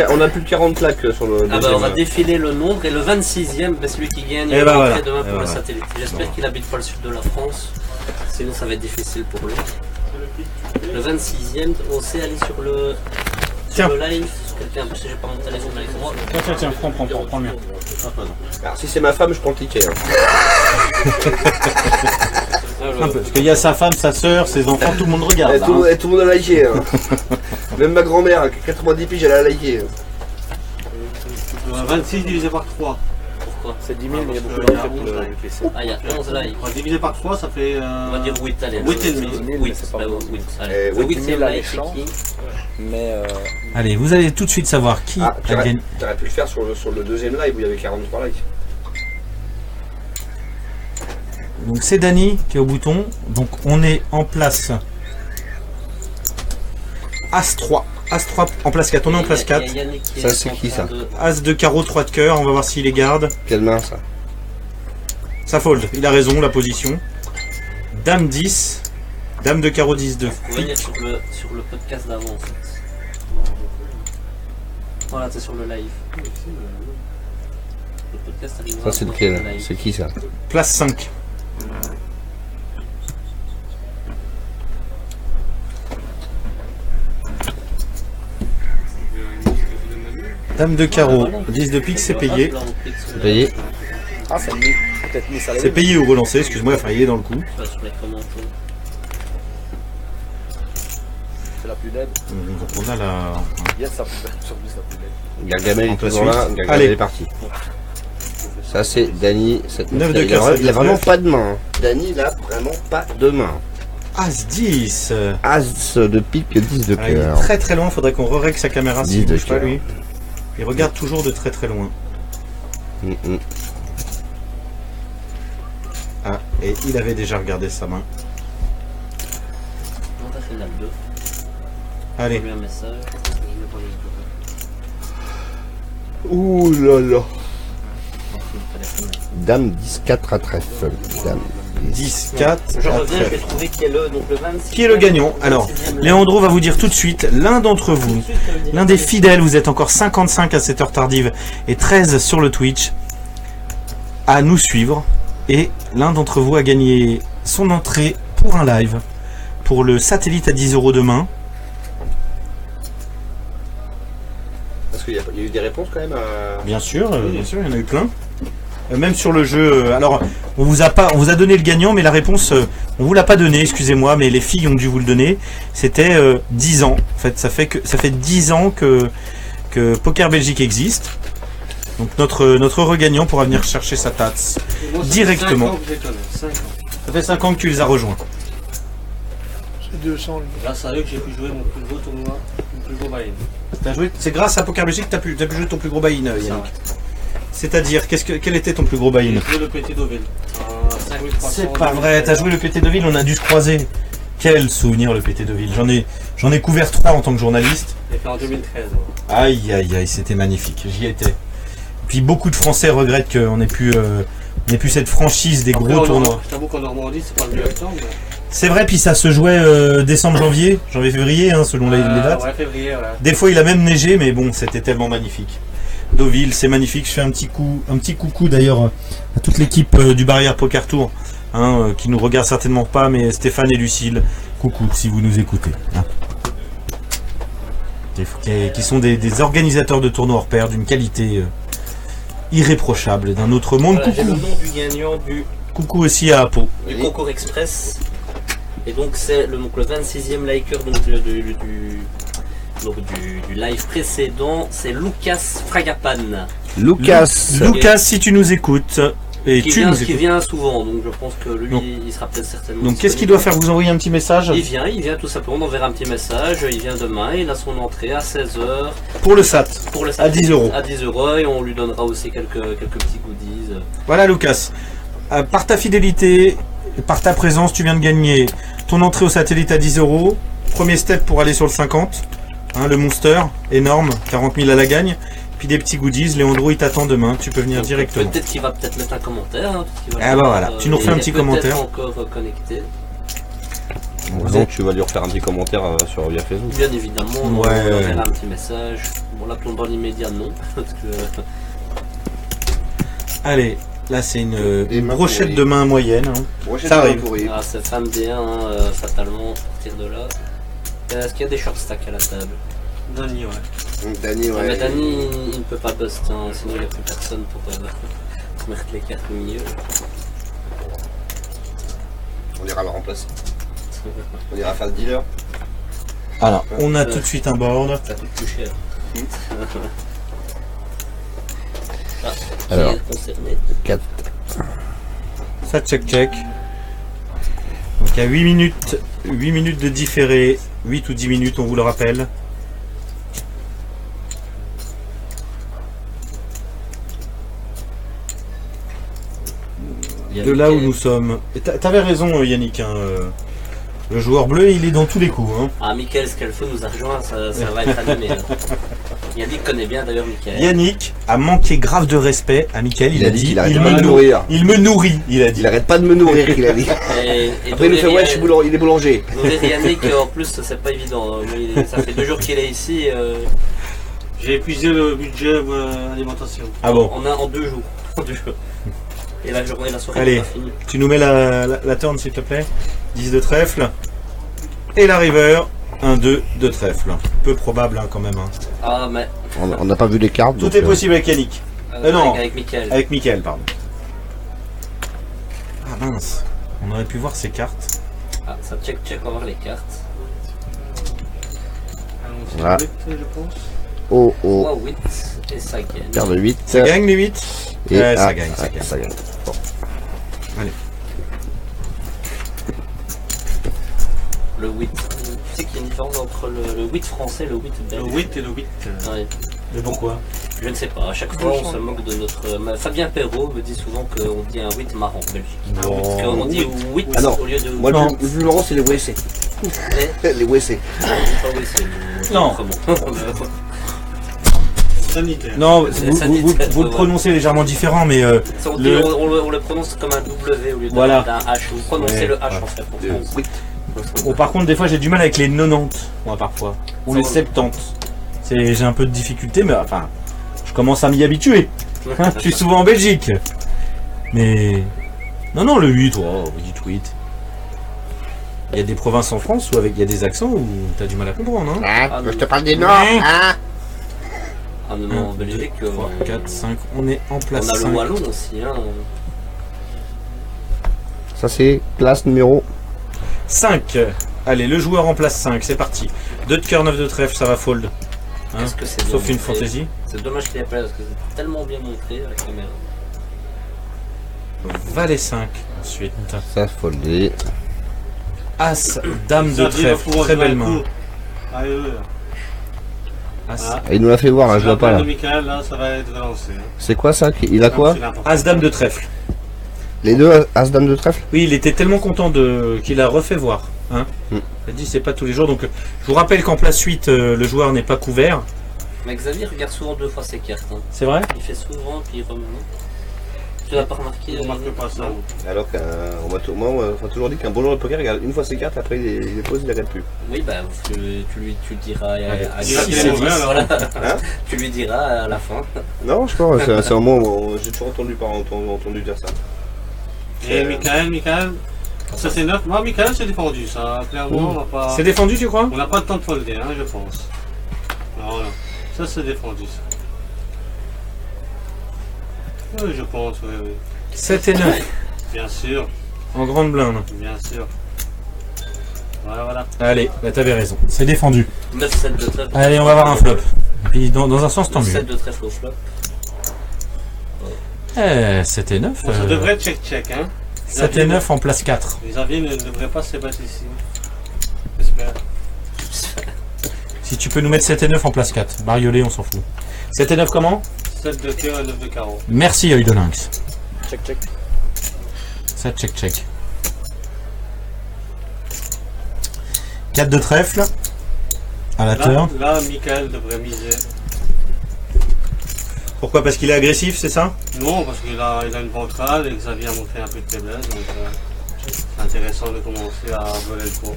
On a plus de 40 plaques sur le on va deuxième. défiler le nombre et le 26e, celui qui gagne, Et il bah va voilà. rentrer demain Et pour le voilà. satellite. J'espère qu'il habite pas le sud de la France, sinon ça va être difficile pour lui. Le 26e, on sait aller sur le Tiens. live, sur quelqu'un, parce que j'ai pas mon téléphone avec moi. Tiens, prends le mien. Alors, si c'est ma femme, je prends le ticket. Hein. Un peu, parce qu'il y a sa femme, sa soeur, ses enfants, tout le monde regarde. Et là, tout, hein. et tout le monde a liké. Hein. Même ma grand-mère, qui a 90 piges, elle a liké. 26 divisé par 3. Pourquoi? C'est 10 000, mais il y a beaucoup parce qu'il y a d'entrées pour 11 le lives. PC. Ah, il y a 11 lives. Divisé par 3, ça fait. On va dire 8, allez. 8,5. 8, c'est pas bah, beaucoup. 8, Eh, allez. Le 8 8e 000 à live, c'est l'échange. qui? Mais Allez, vous allez tout de suite savoir qui Ah, a gagné. t'aurais pu le faire sur le deuxième live où il y avait 43 likes. Donc c'est Dany qui est au bouton. Donc on est en place As-3. As-3 en place 4. On est en place 4. Il y a Yannick Ça, est c'est en qui, train ça de- As de carreau, 3 de cœur. On va voir s'il les garde. Quelle main ça? Ça fold. Il a raison, la position. Dame 10. Dame de carreau 10 de Faut venir sur le podcast d'avant en fait. Voilà, c'est sur le live. Le podcast arrivera Ça c'est sur lequel? le live. C'est qui ça? place 5. Dame de carreau, 10 de pique, c'est payé. C'est payé? ah, c'est mis. Peut-être mis ça. C'est payé ou relancé, excuse-moi, enfin il est dans le coup. Sur les commentaires. C'est la plus laide. Donc on a la... Yes, ça peut être sur plus la plus laide. Gargamel En est place toujours là. 8. Gargamel Allez. est parti. Ça c'est Dany. 9 de cœur, Il a 7, vraiment 9. pas de main. Dany il a vraiment pas de main. As 10. As de pique, 10 de Ah, il est cœur. très très loin, faudrait qu'on re-règle sa caméra 10 s'il de bouge pas cœur. lui. Il regarde toujours de très très loin. Ah, et il avait déjà regardé sa main. Non, t'as fait 2. Allez, J'ai eu un message. Ouh là là. Dame 10, 4 à trèfle. Dame 10, 4. Je reviens, je vais trouver qui est le 26. Qui est le gagnant? Alors, Léandro va vous dire tout de suite, l'un d'entre vous, l'un des fidèles, vous êtes encore 55 à cette heure tardive et 13 sur le Twitch, à nous suivre. Et l'un d'entre vous a gagné son entrée pour un live, pour le satellite à 10 € demain. Parce qu'il y a eu des réponses quand même à... Bien sûr, il y en a eu plein. Même sur le jeu, alors on vous a donné le gagnant, mais la réponse, on vous l'a pas donné, excusez-moi, mais les filles ont dû vous le donner. C'était 10 ans. En fait, ça fait 10 ans que Poker Belgique existe. Donc notre regagnant pourra venir chercher sa tasse directement. Ça fait 5 ans que tu les as rejoints. C'est 200 lui. Grâce à eux que j'ai pu jouer mon plus gros tournoi, mon plus gros buy-in. C'est grâce à Poker Belgique que tu as pu jouer ton plus gros buy-in, Yannick. C'est-à-dire, quel était ton plus gros buy-in? J'ai joué le PT Deauville. 5300. C'est pas vrai, t'as joué le PT Deauville, on a dû se croiser. Quel souvenir le PT Deauville. J'en ai couvert 3 en tant que journaliste. J'ai fait en 2013. Aïe aïe aïe, c'était magnifique, j'y étais. Puis beaucoup de Français regrettent qu'on ait pu cette franchise des gros tournois. Je t'avoue qu'en Normandie, c'est pas le mieux temps. Mais... C'est vrai, puis ça se jouait décembre, janvier-février, hein, selon les dates. Ouais, février, ouais. Des fois il a même neigé, mais bon, c'était tellement magnifique. Deauville, c'est magnifique. Je fais un petit coucou d'ailleurs à toute l'équipe du Barrière Poker Tour, hein, qui nous regarde certainement pas, mais Stéphane et Lucille, coucou si vous nous écoutez. Hein. Qui sont des organisateurs de tournois hors pair d'une qualité irréprochable, d'un autre monde. Voilà, j'ai le Coucou. nom du gagnant Coucou aussi à Apo. du concours express. Et donc c'est le 26e liker donc, du live précédent, c'est Lucas Fragapan. Lucas. Lucas, si tu nous écoutes, et Qui vient souvent, donc je pense que lui, Donc- il sera peut-être certainement. Donc qu'est-ce qu'il doit faire? Vous envoyer un petit message Il vient tout simplement, on enverra un petit message, il vient demain, il a son entrée à 16h pour le SAT. pour le À 10 €. À 10 € et on lui donnera aussi quelques petits goodies. Voilà Lucas, par ta fidélité, par ta présence, tu viens de gagner ton entrée au satellite à 10 €. Premier step pour aller sur le 50. Hein, le monster, énorme, 40 000 à la gagne. Puis des petits goodies, Léandro il t'attend demain, tu peux venir Donc, directement. Peut-être qu'il va peut-être mettre un commentaire. Hein, parce qu'il va Ah bah voilà, tu nous refais un il est petit peut-être commentaire. encore connecté. Donc tu vas lui refaire un petit commentaire sur via Facebook. Bien évidemment, on Ouais. enverra un petit message. Bon, l'appelons dans l'immédiat, non. Parce que, Allez, là c'est une mains brochette pourries. de main moyenne. Hein. Prochaine Ça main arrive. pourrie. ah, c'est femme D1, fatalement, à partir de là. Est-ce qu'il y a des short stacks à la table? Dany, ouais. Donc Dany, Ah, ouais. mais Dany, il ne peut pas bust, hein, sinon il n'y a plus personne pour se mettre les cartes au milieu. On ira le remplacer. On ira faire le dealer. Alors, on a tout de suite un board. Ça coûte plus cher. Alors, est concerné. 4. Ça check. Donc il y a 8 minutes de différé, 8 ou 10 minutes on vous le rappelle. De là où nous sommes. Et t'avais raison Yannick, hein, le joueur bleu il est dans tous les coups. Hein. Ah, Mickaël Scalfo nous a rejoint, ça va être animé. Hein. Yannick connaît bien d'ailleurs Mickaël. Yannick a manqué grave de respect à Mickaël, il a dit qu'il arrête pas de me nourrir. Il me nourrit, il a dit. Il arrête pas de me nourrir, il a dit. Et Après il nous fait ouais, il est boulanger. Nourrir Yannick, en plus c'est pas évident. Ça fait 2 jours qu'il est ici. J'ai épuisé le budget alimentation. Ah bon. On a en 2 jours. Et la journée, la soirée, allez, n'est pas finie. tu nous mets la turn s'il te plaît. 10 de trèfle. Et la river, 1-2 de trèfle. Peu probable hein, quand même. Hein. Ah, mais. On n'a pas vu les cartes. Tout est possible avec Yannick. Non, avec Mickaël. Avec Mickaël, pardon. Ah mince, on aurait pu voir ses cartes. Ah, ça check, on va voir les cartes. Voilà. Je pense. Oh. 8 et ça gagne. Paire de 8. Ça gagne les 8 Et ça gagne. Bon. Allez. Le 8. Tu sais qu'il y a une différence entre le 8 français et le 8 belge. Le 8 et le 8. Ouais. Mais pourquoi? Je ne sais pas, à chaque fois on se moque de notre... Fabien Perrault me dit souvent qu'on dit un 8 marrant en Belgique. Parce qu'on dit 8 au lieu de... Moi le plus marrant c'est les WC. Les WC. Non. Sanitaire. Non, vous le prononcez légèrement différent, mais On le prononce comme un W au lieu d'un H. Vous prononcez le H en fait pour France. Bon, par contre, des fois j'ai du mal avec les 90, moi parfois. Ou les 70. J'ai un peu de difficulté, mais enfin, je commence à m'y habituer. Je suis souvent en Belgique. Mais. Non, le 8, vous dites 8. Il y a des provinces en France où il y a des accents où t'as du mal à comprendre. Hein. Je te parle des Nords. Hein. Ah non, en Belgique... 3, 4, 5, on est en place 5. On a le wallon aussi. Hein. Ça c'est place numéro 5. Allez, le joueur en place 5, c'est parti. 2 de cœur, 9 de trèfle, ça va fold. Hein, sauf une fantaisie. C'est dommage qu'il n'y ait pas parce que c'est tellement bien montré avec la caméra. Valet 5 ensuite. Ça foldé. As, dame de trèfle, très belle main. As. Il nous l'a fait voir là, je vois pas là. Mickaël, là, ça va être relancé. C'est quoi ça? Il a quoi? As, dame de trèfle. Les deux As, dame de trèfle? Oui, il était tellement content qu'il a refait voir. Hein. Il a dit c'est pas tous les jours. Donc je vous rappelle qu'en place 8, le joueur n'est pas couvert. Mais Xavier regarde souvent 2 fois ses cartes. Hein. C'est vrai? Il fait souvent puis il remet. Tu l'as pas remarqué? On remarque pas ça. Alors qu'on m'a toujours dit qu'un bon joueur de poker regarde une fois ses cartes, après il les pose, il regarde plus. Oui, bah tu le diras à voilà. Tu lui diras à la fin. Non, je pense, c'est un mot, j'ai toujours entendu dire ça. Et Mickaël, ça c'est neuf. Moi, Mickaël, c'est défendu, ça. Clairement, on va pas. C'est défendu, tu crois? On n'a pas le temps de folder, hein, je pense. Voilà. Ça, c'est défendu, ça. Oui, je pense, oui. 7 et 9. Bien sûr. En grande blinde. Bien sûr. Voilà. Allez, bah t'avais raison. C'est défendu. 9-7 de trèfle. Allez, on va avoir un flop. Puis dans un sens, tant mieux. 7 de trèfle au flop. 7 et 9. Bon, ça devrait être check, hein. 7 et 9 en place 4. Les avis ne devraient pas se battre ici. J'espère. Si tu peux nous mettre 7 et 9 en place 4. Bariolé, on s'en fout. 7 et 9 comment? 7 de cœur et 9 de carreau. Merci, œil de lynx. Check. Ça, check. 4 de trèfle. À la turn. Là, Mickaël devrait miser. Pourquoi? Parce qu'il est agressif, c'est ça? Non, parce qu'il a une ventrale et Xavier a montré un peu de faiblesse. Donc c'est intéressant de commencer à voler le coup.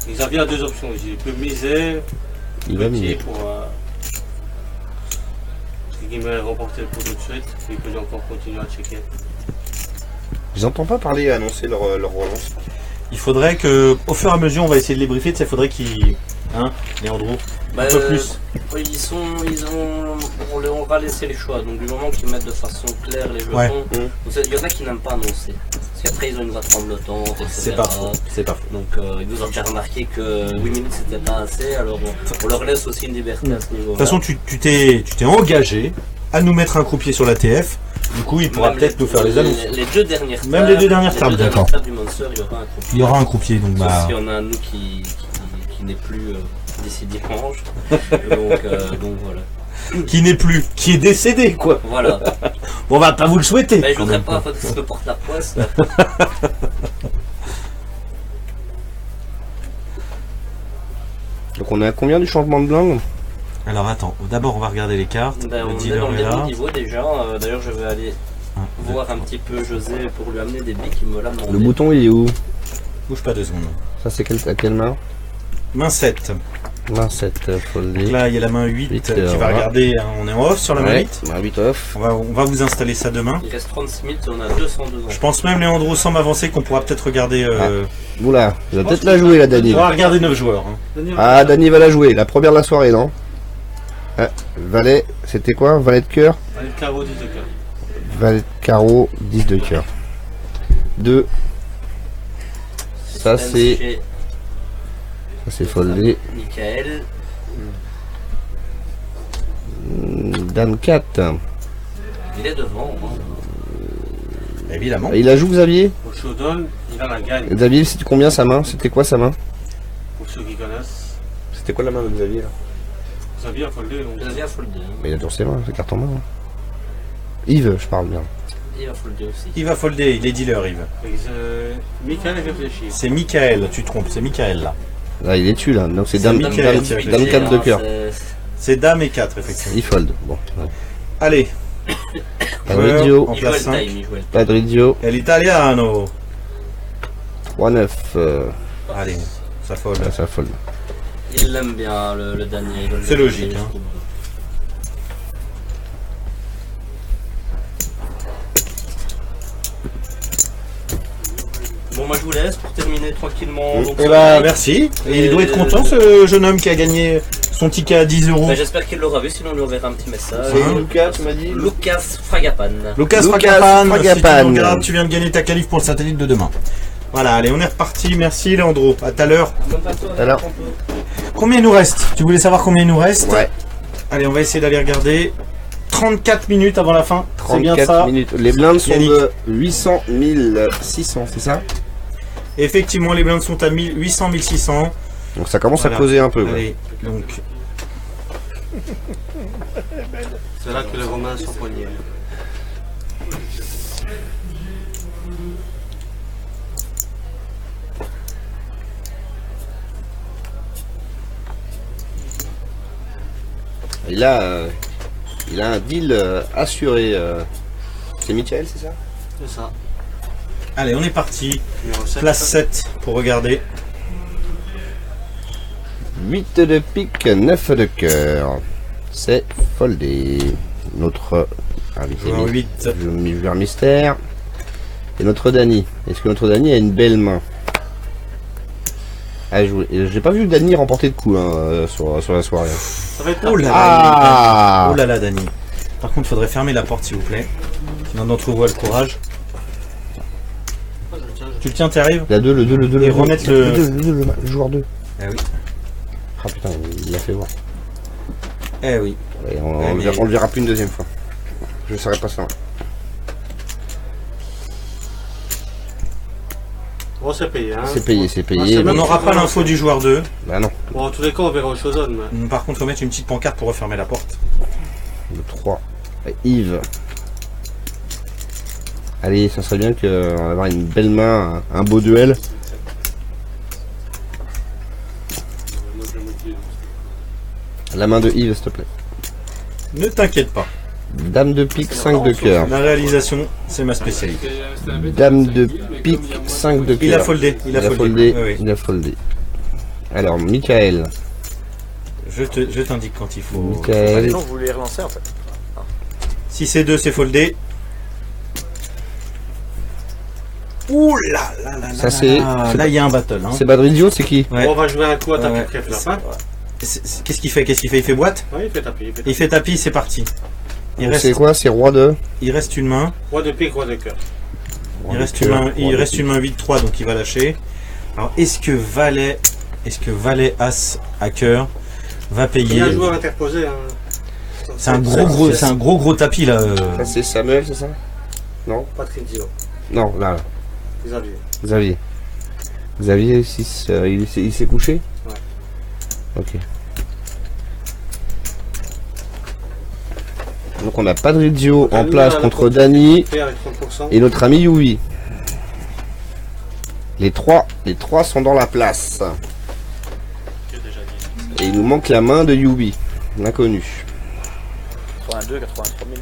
Xavier a 2 options ici. Il peut miser. Il va miser. Pour remporter le coup tout de suite. Et il peut encore continuer à checker. Je n'entends pas annoncer leur relance. Il faudrait que, au fur et à mesure, on va essayer de les briefer. Il faudrait qu'ils Hein, Léandro? Bah, Un peu plus. On va laisser les choix. Donc, du moment qu'ils mettent de façon claire les jetons, Ouais. il y en a qui n'aiment pas annoncer. Parce qu'après, ils ont une voix tremblotante, etc. C'est pas faux. C'est pas faux. Donc, ils nous ont déjà remarqué que 8 minutes c'était pas assez, alors on leur laisse aussi une liberté à ce niveau-là. De toute façon, tu t'es engagé à nous mettre un croupier sur la TF. Du coup, il pourra peut-être nous faire les annonces. Les deux dernières tables. Même les deux dernières tables, d'accord. Du Monster, il y aura un croupier. Il y aura un croupier, donc Sauf bah. s'il y en a un de nous qui n'est plus d'ici dimanche. donc voilà. Qui n'est plus, qui est décédé, quoi. Voilà. Bon, on va pas vous le souhaiter. Mais je voudrais pas que ça me porte la poisse. Donc on est à combien du changement de blanc? Alors attends, d'abord on va regarder les cartes. Ben, Le on est dealer dans le est là. dernier niveau déjà. D'ailleurs, je vais aller voir un petit peu José pour lui amener des billes qui me l'a demandé. Le bouton il est où? Bouge pas 2 secondes. Ça c'est à quelle main? Main 7. Main 7, foldé. Donc là, il y a la main 8 8, qui va voilà. regarder. Hein, on est en off sur la main 8. Main 8 off. On va vous installer ça demain. Il reste 36 minutes et on a 202 ans. Je pense même, Léandro, sans m'avancer, qu'on pourra peut-être regarder. Oula, il va peut-être la jouer la Dani. On va regarder 9 joueurs. Hein. Ah, Dani va la jouer, la première de la soirée, non? Ah, valet, c'était quoi? Valet de cœur? Allez, carreau, 10 de cœur. Valet de carreau, 10 de cœur. 2. Ça c'est foldé. Michael. Dame 4. Il est devant. Hein. Évidemment. Il la joue Xavier? Pour Showdown, il a la gagne. Xavier, c'était combien sa main? C'était quoi sa main? Pour ceux qui connaissent. C'était quoi la main de Xavier là? Vous aviez un foldé, donc. José a foldé. Hein. Mais il a toujours ses mains, ses cartes en main. hein. Yves, je parle bien. Il a foldé aussi. Il va folder, il est dealer, Yves. Michael réfléchit. C'est Michael, tu te trompes, c'est Michael là. Là, il est dessus là, donc c'est C'est Dame Michael qui Dame 4 de cœur. C'est Dame et 4, effectivement. Il fold. Bon. Allez. Padridio. En Il jouait place le 5. time, il jouait le time. Padridio. El Italiano. 3-9. Allez, ça fold. Ça fold. Il l'aime bien, le dernier. C'est logique, hein. Bon, moi je vous laisse pour terminer tranquillement. Donc, Eh bah merci. Et il doit être content ce jeune homme qui a gagné son ticket à 10 euros. Bah, j'espère qu'il l'aura vu, sinon on lui enverra un petit message. C'est Lucas, tu m'as dit? Lucas Fragapan. Lucas Fragapan, si tu nous regardes, tu viens de gagner ta qualif pour le satellite de demain. Voilà, allez, on est reparti. Merci Leandro. À tout à l'heure. Alors. Combien il nous reste? Tu voulais savoir combien il nous reste? Ouais. Allez, on va essayer d'aller regarder. 34 minutes avant la fin. C'est bien 34 ça. minutes. Les blindes sont Yannick. de 800 600, c'est ça? Effectivement, les blindes sont à 800 1600. Donc ça commence Voilà. à causer un peu. ouais. Allez, donc. C'est là que les Romains sont poignés. Il a un deal assuré. C'est Michael, c'est ça? C'est ça. Allez, on est parti. Numéro 7. Place 7 pour regarder. 8 de pique, 9 de cœur. C'est foldé. Notre invité Joueur 8. joueur mystère. Et notre Dany. Est-ce que notre Dany a une belle main à jouer? Et j'ai pas vu Dany remporter de coups hein, sur la soirée. Ça va être Oh là là, Ah oh là là, Dany. Par contre, il faudrait fermer la porte, s'il vous plaît. L'un d'entre vous a le courage. Tu le tiens, t'arrives? La 2, le 2, le 2, Et le remettre le joueur 2. Eh oui. Ah putain, il l'a fait voir. Eh oui. Allez, on Ouais, mais- le verra plus une deuxième fois. Je ne saurais pas ça. Bon, c'est payé. Hein. C'est payé, c'est Ah, payé. c'est On même- n'aura pas l'info du joueur 2. Bah non. Bon, en tous les cas, on verra au Showdown. mais- Par contre, il faut mettre une petite pancarte pour refermer la porte. Le 3. Yves. Allez, ça serait bien qu'on va avoir une belle main, un beau duel. La main de Yves, s'il te plaît. Ne t'inquiète pas. Dame de pique, 5 de cœur. La réalisation, c'est ma spécialité. Dame de pique, 5 de cœur. Il a foldé. Il a foldé. Oui, oui. Il a foldé. Alors, Michael. Je t'indique quand il faut. Michael. Non, vous voulez relancer en fait. Si c'est 2, c'est foldé. Ouh là là là. Ça, c'est- Là, il y a un battle. Hein. C'est Badrizio, c'est qui? Ouais. On va jouer un coup à tapis Ouais, préflop. c'est- Hein. Qu'est-ce qu'il fait? Il fait boîte? Oui, il fait tapis. Il fait tapis, c'est parti. Donc, c'est quoi? C'est roi de... Il reste une main. Roi de pique, roi de cœur. Il reste une main 8-3, donc il va lâcher. Alors, est-ce que Valet As à cœur va Il y payer? a un joueur interposé. Hein. C'est un gros tapis là. Ça, c'est Samuel, c'est ça? Non? Patrizio. Non, là. Xavier. Xavier, 6, il s'est couché? Ouais. Ok. Donc on a Padrizio en Lui, place là, contre la Dany Fait avec 30%. et notre ami Yui. Les trois sont dans la place. Et il nous manque la main de Yui, l'inconnu. 82, 83 000.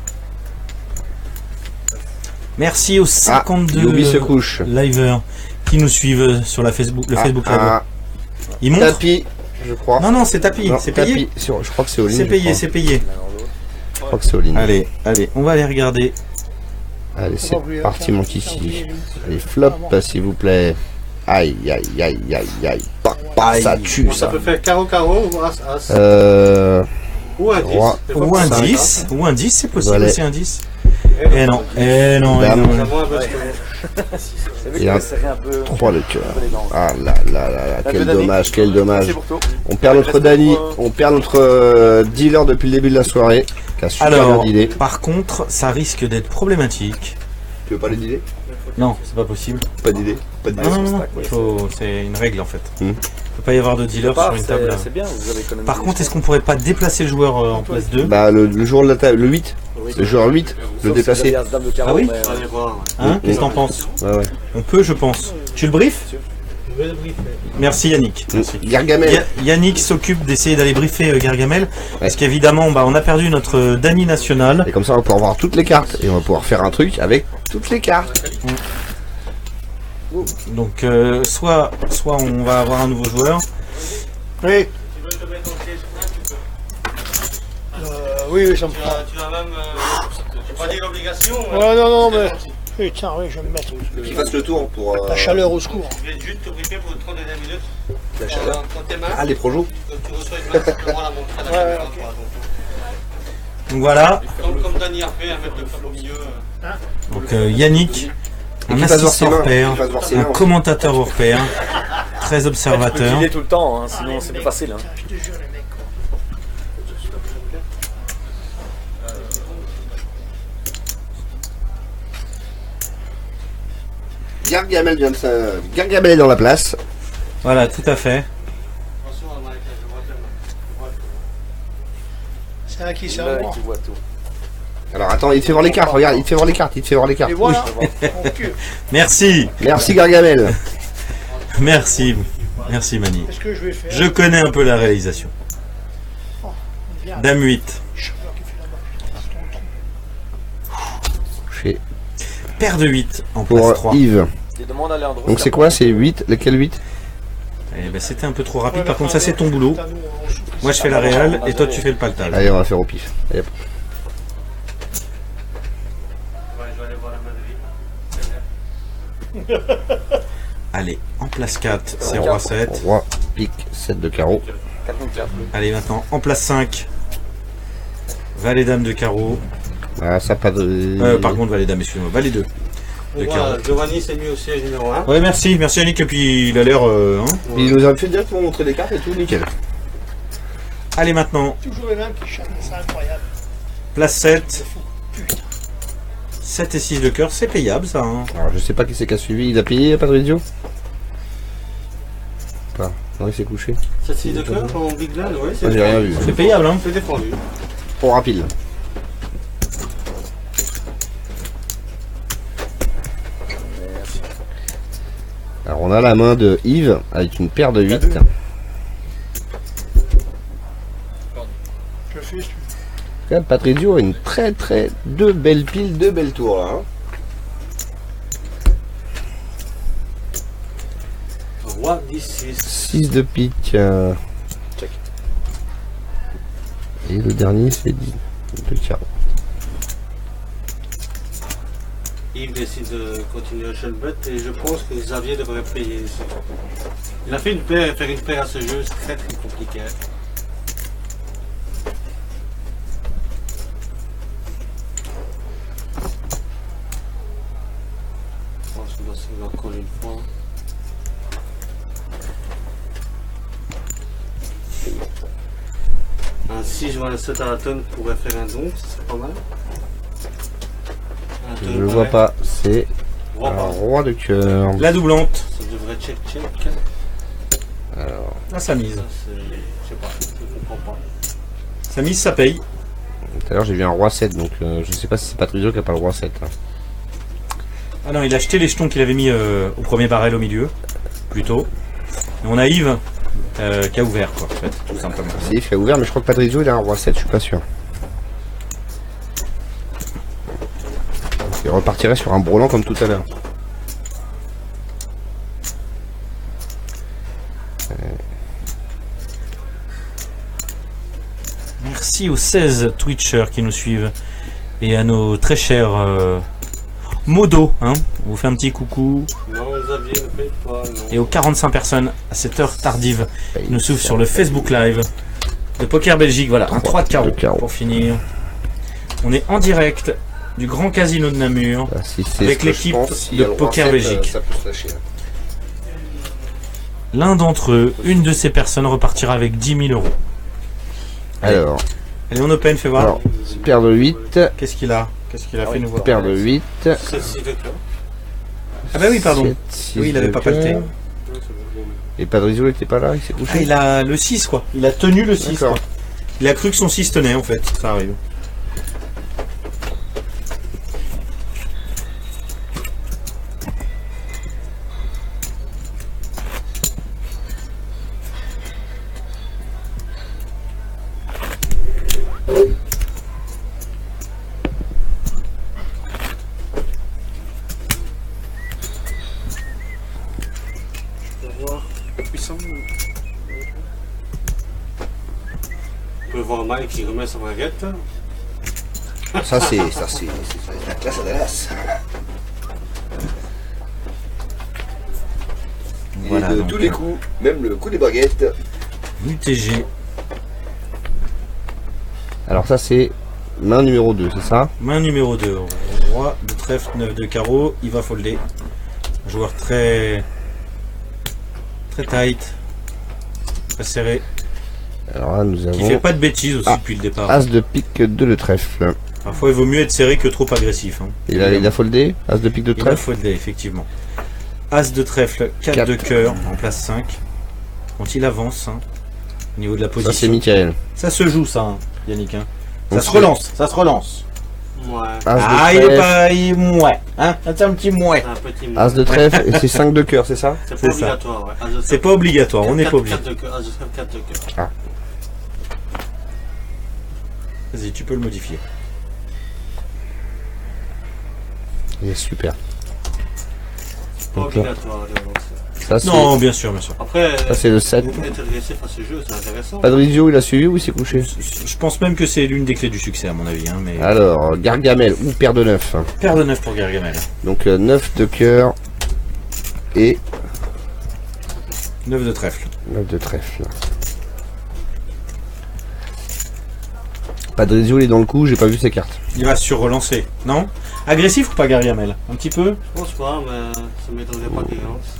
Merci aux 52 Yui se couche. liveurs qui nous suivent sur le Facebook Live. Ils montrent? Tapis, je crois. Non, c'est tapis. Non, C'est payé. tapis. Je crois que c'est all-in. C'est payé, je c'est payé. crois que c'est all-in. Allez, on va aller regarder. Allez, c'est parti mon kiki. Allez, flop s'il vous plaît. Aïe, aïe, aïe, aïe, aïe. Ça tue Ça ça. peut faire carreau ou as. Ou un 10. Roi. C'est pas Ou pour un ça, 10. Ou un 10, c'est possible Valet. aussi un 10. hein. Eh non. Dame. Ça vaut un peu ce que- C'est vu Il y a qu'il serré un peu. 3 de cœur. les dents. Ah là là là là, La quel deux Dany. dommage, quel dommage. C'est pour toi. On perd notre Dany, on perd notre dealer depuis le début de la soirée, qui a super Alors, bien dealé. par contre, ça risque d'être problématique. Tu veux pas les dealer? Non, c'est pas possible. Pas d'idée. Pas d'idée. Non. C'est une règle en fait. Hmm. Il peut pas y avoir de dealer sur une table. C'est bien, vous avez économisé. Par contre, est-ce qu'on pourrait pas déplacer le joueur en place 2? Bah le jour de la table, le 8, le joueur 8, le déplacer. Ah oui? On va aller voir. Hein? Qu'est-ce que t'en penses? Ouais. On peut, je pense. Tu le briefes? Je vais le briefer. Merci Yannick. Merci. Gargamel. Yannick s'occupe d'essayer d'aller briefer Gargamel. Parce qu'évidemment, on a perdu notre Dany national. Et comme ça on va pouvoir voir toutes les cartes et on va pouvoir faire un truc avec toutes les cartes. Donc, soit on va avoir un nouveau joueur. Oui, Tu veux te mettre en pied sur ça, tu peux. oui, ça me Tu prend. as même. J'ai pas dit l'obligation. Ouais, non, c'est mais. gentil. Putain, oui, je vais me mettre. Qu'il fasse le tour pour La chaleur au secours. Je vais juste te briefer pour 30 dernières minutes. la chaleur. Dans tes mains. Ah les projos. Tu reçois une main, simplement la montrer à la caméra. ok. quoi. Donc voilà. Comme Dany a fait, un mettre le flop au milieu. Donc Yannick, Et un qu'il fasse voir ses assistant mains, hors pair, qu'il fasse voir ses un mains. commentateur hors pair, très Tu peux observateur. dealer tout le temps, hein, sinon c'est plus facile. Hein. Je te jure, les mecs. Gargamel vient de ça. Gargamel est dans la place. Voilà, tout à fait. Attention à la main avec la droite. C'est un qui, c'est un Là, moi. qui voit tout. Alors attends, il te fait voir les cartes, regarde, il te fait voir les cartes, il te fait voir les cartes. Et voilà, Oui. mon cul. Merci, Merci Gargamel. merci Mani. Qu'est-ce que je vais faire? Je connais un peu la réalisation. Viens, Dame 8, chauffeur qui fait là-bas. Chez- paire de 8 en place Pour 3. Yves. Il demande à Leandro. Donc c'est quoi? C'est 8? Lequel 8? Eh ben, c'était un peu trop rapide, Ouais, par mais contre ça c'est ton boulot. c'est à nous, on souffle. Moi je fais la réal et toi tu fais le paltal. Allez, on va faire au pif. Allez, hop. Ouais, je vais aller voir la main de vie. Allez, en place 4, c'est roi 7. Roi, pique, 7 de carreau. 4 contre 4. Allez maintenant, en place 5, valet dame de carreau. Ah, ça pas de. Par contre, valet dame, excuse-moi, valet 2. De carreau. Voilà, Giovanni s'est mis au siège numéro 1. Ouais, merci Yannick, et puis il a l'air. Hein. Il nous a fait directement montrer les cartes et tout, nickel. Allez maintenant, Toujours les mêmes qui chantent, c'est incroyable. place 7. 7 et 6 de cœur, c'est payable ça. Hein. Alors je sais pas qui c'est qui a suivi, il a payé Patrizio? Pas. Non, il s'est couché. 7-6 de cœur en Big Blind, ouais. Moi, j'ai rien vu. C'est payable, hein. C'est défendu. Trop rapide. Alors on a la main de Yves avec une paire de 8. Je fais, je Quand même, Patrizio a une deux belles piles, deux belles tours là. Hein. Roi 10-6. 6 de pique. Check. Et le dernier c'est 10 de carreau. Yves décide de continuer le bet et je pense que Xavier devrait payer ici. Il a fait une paire et faire une paire à ce jeu, c'est très très compliqué. Je pense qu'il va coller une fois. Un 6 jouant le 7 à la tonne pourrait faire un don, c'est pas mal. Je ne vois pas, c'est un roi de cœur. La doublante. Ça devrait check. Alors, Ah, sa mise. Ça, je sais pas, je comprends pas. Sa mise, ça paye. tout à l'heure j'ai vu un roi 7, donc je sais pas si c'est Patrizio qui a pas le roi 7. Hein. Ah non, il a acheté les jetons qu'il avait mis au premier barrel au milieu, plutôt. Et on a Yves qui a ouvert, quoi, en fait, tout simplement. C'est Yves qui a ouvert, mais je crois que Patrizio il a un roi 7, je suis pas sûr. Il repartirait sur un brelan comme tout à l'heure. Merci aux 16 Twitchers qui nous suivent et à nos très chers modos. Hein. On vous fait un petit coucou. Non, Xavier ne paye pas. Non. Et aux 45 personnes à cette heure tardive qui nous suivent sur le Facebook Live de Poker Belgique. Voilà, un 3 de carreau pour finir. On est en direct du Grand Casino de Namur avec l'équipe de Poker Belgique. L'un d'entre eux, une de ces personnes repartira avec 10 000 €. Alors, allez, on open, fais voir. Alors, paire de 8. Qu'est-ce qu'il a fait nouveau? Paire de 8. Ah bah oui, pardon. 7, oui, il avait pas palté. Et Patrizio n'était pas là, il s'est couché. Ah, il a le 6 quoi. Il a tenu le 6 quoi. Il a cru que son 6 tenait en fait. Ça arrive. On peut voir Mike qui remet sa braguette. Ça c'est la classe de l'as. Voilà, de donc, tous les coups, même le coup des baguettes. UTG. Alors ça c'est main numéro 2, c'est ça? Main numéro 2. Roi de trèfle, 9 de carreau. Il va folder. Joueur très tight. Très serré. Alors là nous avons Qui fait pas de bêtises aussi depuis le départ. As de pique 2 de trèfle. Parfois il vaut mieux être serré que trop agressif. Hein. Il a foldé, As de pique de Il a trèfle. foldé effectivement. As de trèfle, 4 de cœur en place 5. Quand il avance, hein, au niveau de la position. Ça c'est Michael. Ça se joue ça, hein, Yannick. Hein. Ça Donc, se relance, ça se relance. Ouais. Ah, il est pas. Mouais. Hein, c'est un petit mouais. Un petit mot. As de trèfle et c'est 5 de cœur, c'est ça? C'est c'est pas ça. obligatoire, ouais. C'est pas obligatoire, on n'est pas obligé. 4 de cœur, As de trèfle, 4 de cœur. Ah. Vas-y, tu peux le modifier. Il est super. Pas Donc là, obligatoire de relancer. ça c'est Non, bien sûr, bien sûr. Après, ça, c'est le 7. être agressif à ce jeu, c'est intéressant. Patrizio il a suivi ou il s'est couché? Je pense même que c'est l'une des clés du succès à mon avis. Hein, mais... Alors, Gargamel ou paire de 9. Paire de 9 pour Gargamel. Donc 9 de cœur et 9 de trèfle. 9 de trèfle. Patrizio il est dans le coup, j'ai pas vu ses cartes. Il va sur-relancer, non? Agressif ou pas Gargamel? Un petit peu? Je pense pas, mais ça m'étonnerait pas qu'il lance.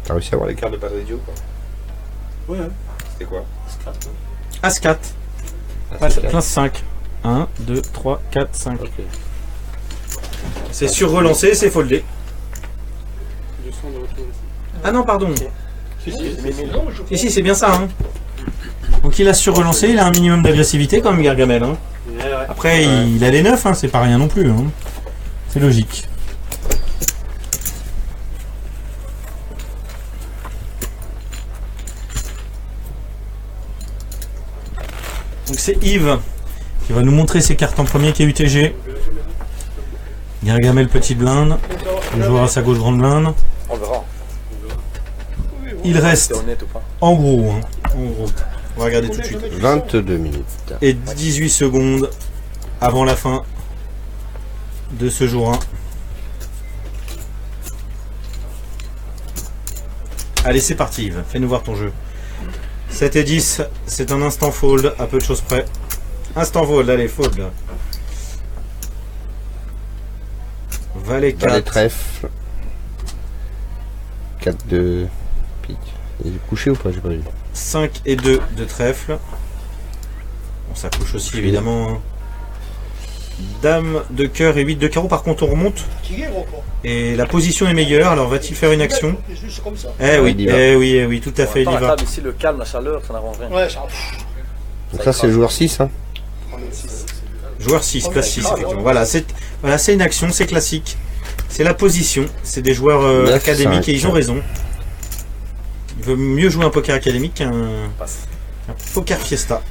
T'as réussi à avoir les cartes de Patrizio quoi? Ouais, C'était quoi? As 4. Place 5. 1, 2, 3, 4, 5. Ok. C'est sur-relancé, c'est foldé. Ah non, pardon. Si, c'est bien ça. Hein. Donc il a sur-relancé, il a un minimum d'agressivité quand même, Gargamel. Hein. ouais. Après, il a les 9, hein, c'est pas rien non plus. Hein. C'est logique. Donc c'est Yves qui va nous montrer ses cartes en premier, qui est UTG. Gargamel petite blinde. Le joueur à sa gauche grande blinde. On verra. Il reste, honnête ou pas? en gros, on va regarder tout de suite. 22 minutes. Et 18 secondes avant la fin de ce jour 1. Allez, c'est parti Yves, fais-nous voir ton jeu. 7 et 10, c'est un instant fold, à peu de choses près. Instant fold, allez, fold. Valet 4. Valet trèfle. 4 de pique. Il est couché ou pas? J'ai pas vu. 5 et 2 de trèfle. Bon, ça couche aussi évidemment. Hein. Dame de cœur et 8 de carreau. Par contre, on remonte. Et la position est meilleure. Alors, va-t-il faire une action? Eh oui, tout à fait, il y va. Ici, le calme, la chaleur, ça n'arrange rien. Ouais, ça. Donc ça, c'est le joueur 6. Hein. Joueur 6, classe 6, effectivement. Voilà, c'est une action, c'est classique. C'est la position. C'est des joueurs académiques 5. et ils ont raison. Il vaut mieux jouer un poker académique qu'un poker fiesta.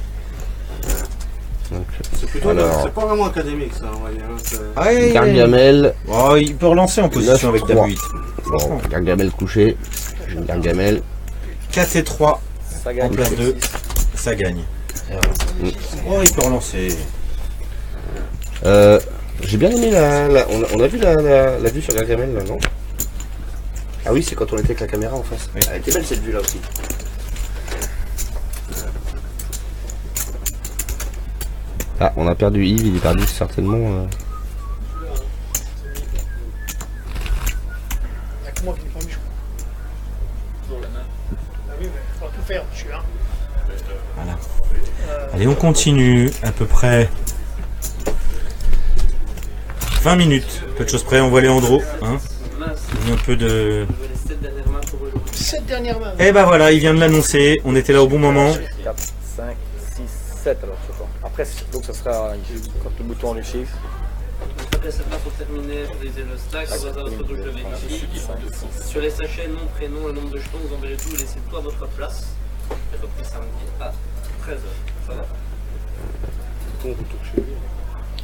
C'est plutôt. Alors... C'est pas vraiment académique ça, on va dire. Gargamel. Oh, il peut relancer en position avec Dame 8. Bon, Gargamel couché. J'ai une Gargamel. 4 et 3 Ça en gagne. place 2. Ça gagne. Oh, il peut relancer. J'ai bien aimé on a vu la vue sur Gargamel là, non? Ah oui, c'est quand on était avec la caméra en face. Oui. Elle était belle cette vue là aussi. Ah, on a perdu Yves, il est perdu certainement. Il n'y a que moi qui n'ai pas mis, je crois. Ah oui, mais il faut tout faire dessus, hein. Voilà. Allez, on continue à peu près 20 minutes. Peu de choses près, on voit Léandro. Hein. Un peu de... 7 dernières mains. Et bah voilà, il vient de l'annoncer. On était là au bon moment. 4, 5, 6, 7 alors ce soir. Après, donc ça sera quand le bouton le chiffre. Après cette main pour terminer, réaliser le stack, au hasard votre douche de vérifie. Sur les sachets, nom, prénom et nombre de jetons, vous enverrez tout, laissez tout à votre place. J'ai repris samedi à 13h. Ça va.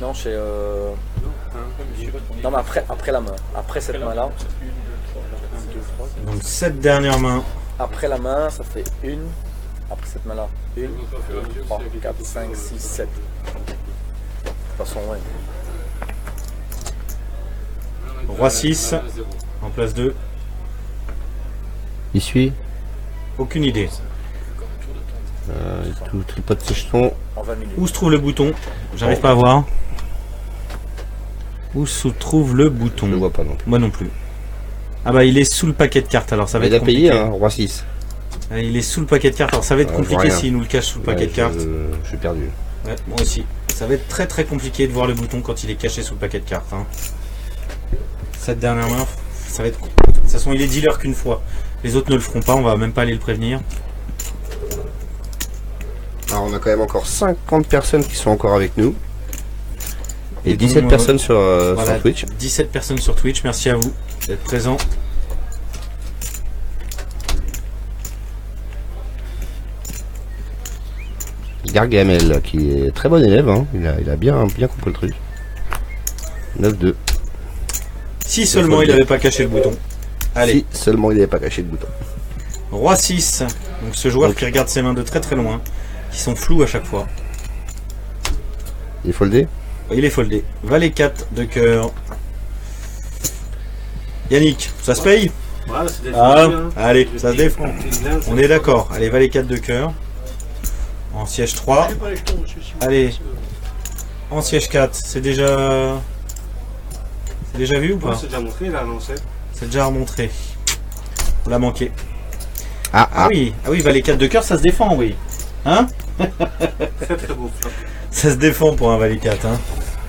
Non, chez. Non, mais après la main. Après cette main-là. Donc 7 dernières mains. Après la main, ça fait 1. Après cette main-là, 1, 2, 3, 4, 5, 6, 7. De toute façon, ouais. Roi 6 en place 2. Il suit. Aucune idée. Tout pas de ses jetons. En 20 minutes. Où se trouve le bouton? J'arrive pas à voir. Où se trouve le bouton? Je le vois pas non plus. Moi non plus. Ah bah il est sous le paquet de cartes, alors ça va Il être a compliqué. payé, hein, Roi 6. Il est sous le paquet de cartes, alors ça va être Je compliqué vois rien. s'il nous le cache sous le paquet de cartes. Je suis perdu. Ouais, moi aussi. Ça va être très très compliqué de voir le bouton quand il est caché sous le paquet de cartes. Hein. Cette dernière main, ça va être... De toute façon, il est dealer qu'une fois. Les autres ne le feront pas, on va même pas aller le prévenir. Alors on a quand même encore 50 personnes qui sont encore avec nous. Et Et 17 donc, personnes sur Voilà, Twitch. 17 personnes sur Twitch, merci à vous d'être présents. Gargamel qui est très bon élève, hein. il a bien compris le truc. 9-2. Si seulement il n'avait pas caché le bouton. Allez, Si seulement il n'avait pas caché le bouton. Roi 6. Donc ce joueur qui regarde ses mains de très très loin, qui sont floues à chaque fois. Il est foldé. Il est foldé. Valet 4 de cœur. Yannick, ça se paye? Voilà, c'est des Ah, hein. allez, Le ça se petit- défend. petit lin, On est d'accord. Allez, Valet 4 de cœur. En siège 3. Je sais pas les jetons dessus, si vous Allez. voulez. En siège 4. C'est déjà... C'est déjà vu ou Ouais, pas? c'est déjà montré, il a annoncé. C'est déjà remontré. On l'a manqué. Ah, Ah oui, Valet 4 de cœur, ça se défend, oui. Hein? Très très beau flop. Ça se défend pour un Valet 4, hein.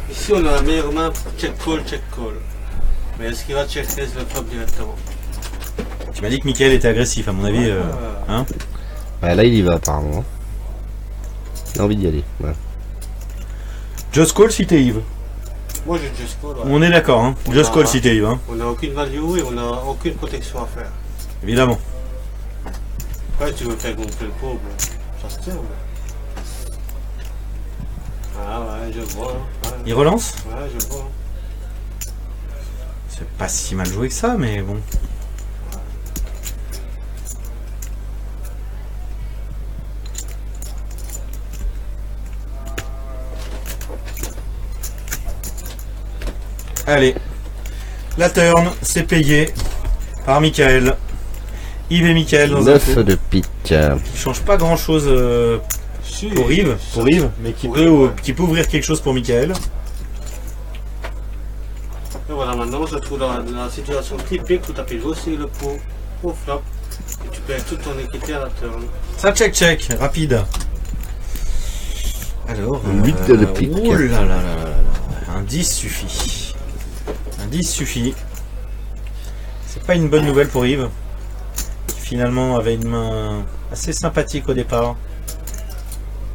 Ici, on a la meilleure main pour check call. Mais est-ce qu'il va check raise le flop directement? Tu m'as dit que Mickaël était agressif, à mon avis. Hein? bah, là il y va apparemment. Il a envie d'y aller. Ouais. Just call si t'es Yves. Moi, j'ai just call. Ouais. On est d'accord, hein. Just Ah, call si t'es Yves, hein. On n'a aucune value et on n'a aucune protection à faire. Évidemment. Après, tu veux faire gonfler le pauvre, ça se tient. Mais... Ah ouais, je vois. Hein. Ouais. Il relance? Ouais, je vois. C'est pas si mal joué que ça, mais bon. Allez. La turn, c'est payé par Michael. Yves et Michael dans 9 de pique. Qui change pas grand chose pour Yves, mais qui peut ouvrir quelque chose pour Michael. Et voilà, maintenant on se retrouve dans la situation typique où tu as pu aussi le pot au flop et tu perds toute ton équité à la turn. Ça check, rapide. Alors, 8 de pique. Oh là là là là. Un 10 suffit. Un 10 suffit. C'est pas une bonne nouvelle pour Yves. Qui finalement avait une main assez sympathique au départ.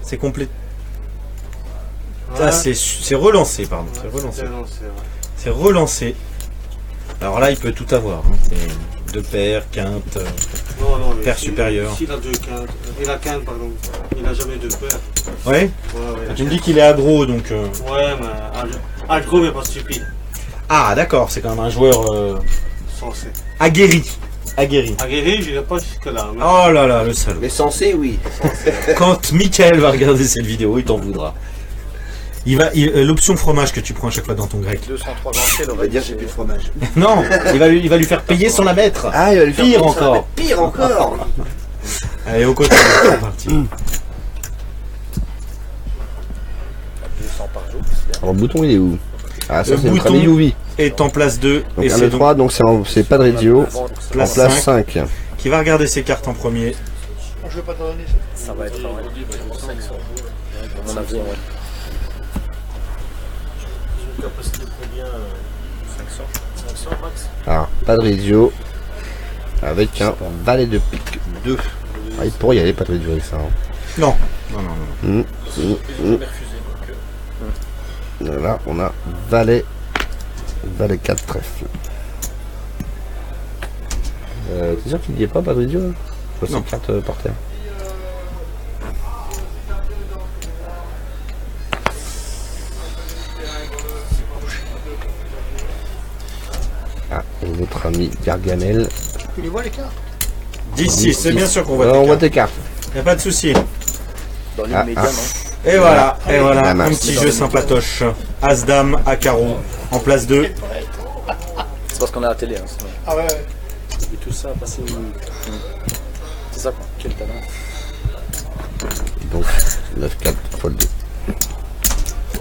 C'est complet. Ouais. Ah, c'est relancé, pardon. C'est relancé. C'est relancé. Alors là, il peut tout avoir. Hein. C'est deux paires, quinte, paire supérieure. Ici, il a deux quintes. Il a quinte, pardon. Il n'a jamais deux paires. Ouais. Tu me dis qu'il est aggro, donc... Ouais, mais aggro, mais pas stupide. Ah, d'accord, c'est quand même un joueur... Censé. Aguerri, Aguerri, je n'irai pas jusque-là. Mais... Oh là là, le salaud. Mais censé, oui. Quand Michael va regarder cette vidéo, il t'en voudra. L'option fromage que tu prends à chaque fois dans ton grec. 203 blanchets, on va dire j'ai plus de fromage. Non, il va lui faire payer sans la mettre. Ah, il va lui faire Pire encore. Pire encore. Allez, au côté, c'est parti. 200 par jour. Alors, le bouton, il est où? Ah, ça, Le c'est notre bouton ami Youvi. est en place 2. Donc, Et 1, c'est 2, 3, donc c'est pas de radio. En place place 5. 5. Qui va regarder ses cartes en premier. Je vais pas te donner ça. Ça va être mon avis, ouais. Capacité combien 500 max. Alors, pas de radio. Avec un valet de pique 2. Ah, il pourrait y aller, pas de radio avec ça. Hein. Non. Là, on a valet 4 trèfle. T'es sûr qu'il n'y est pas de radio là? Je vois ces cartes par terre. Ah, et notre ami Gargamel. Tu les vois les cartes? 10-6, c'est bien sûr qu'on voit on voit tes tes cartes. cartes. Y a pas de souci. Dans l'île média, non? Et voilà, La masse. un petit jeu sympatoche. As-Dame à carreau, en place 2. C'est parce qu'on est à la télé, hein, sinon. Ah ouais. Et tout ça, passer c'est ça quoi, quel talent. Donc, 9-4, fold 2.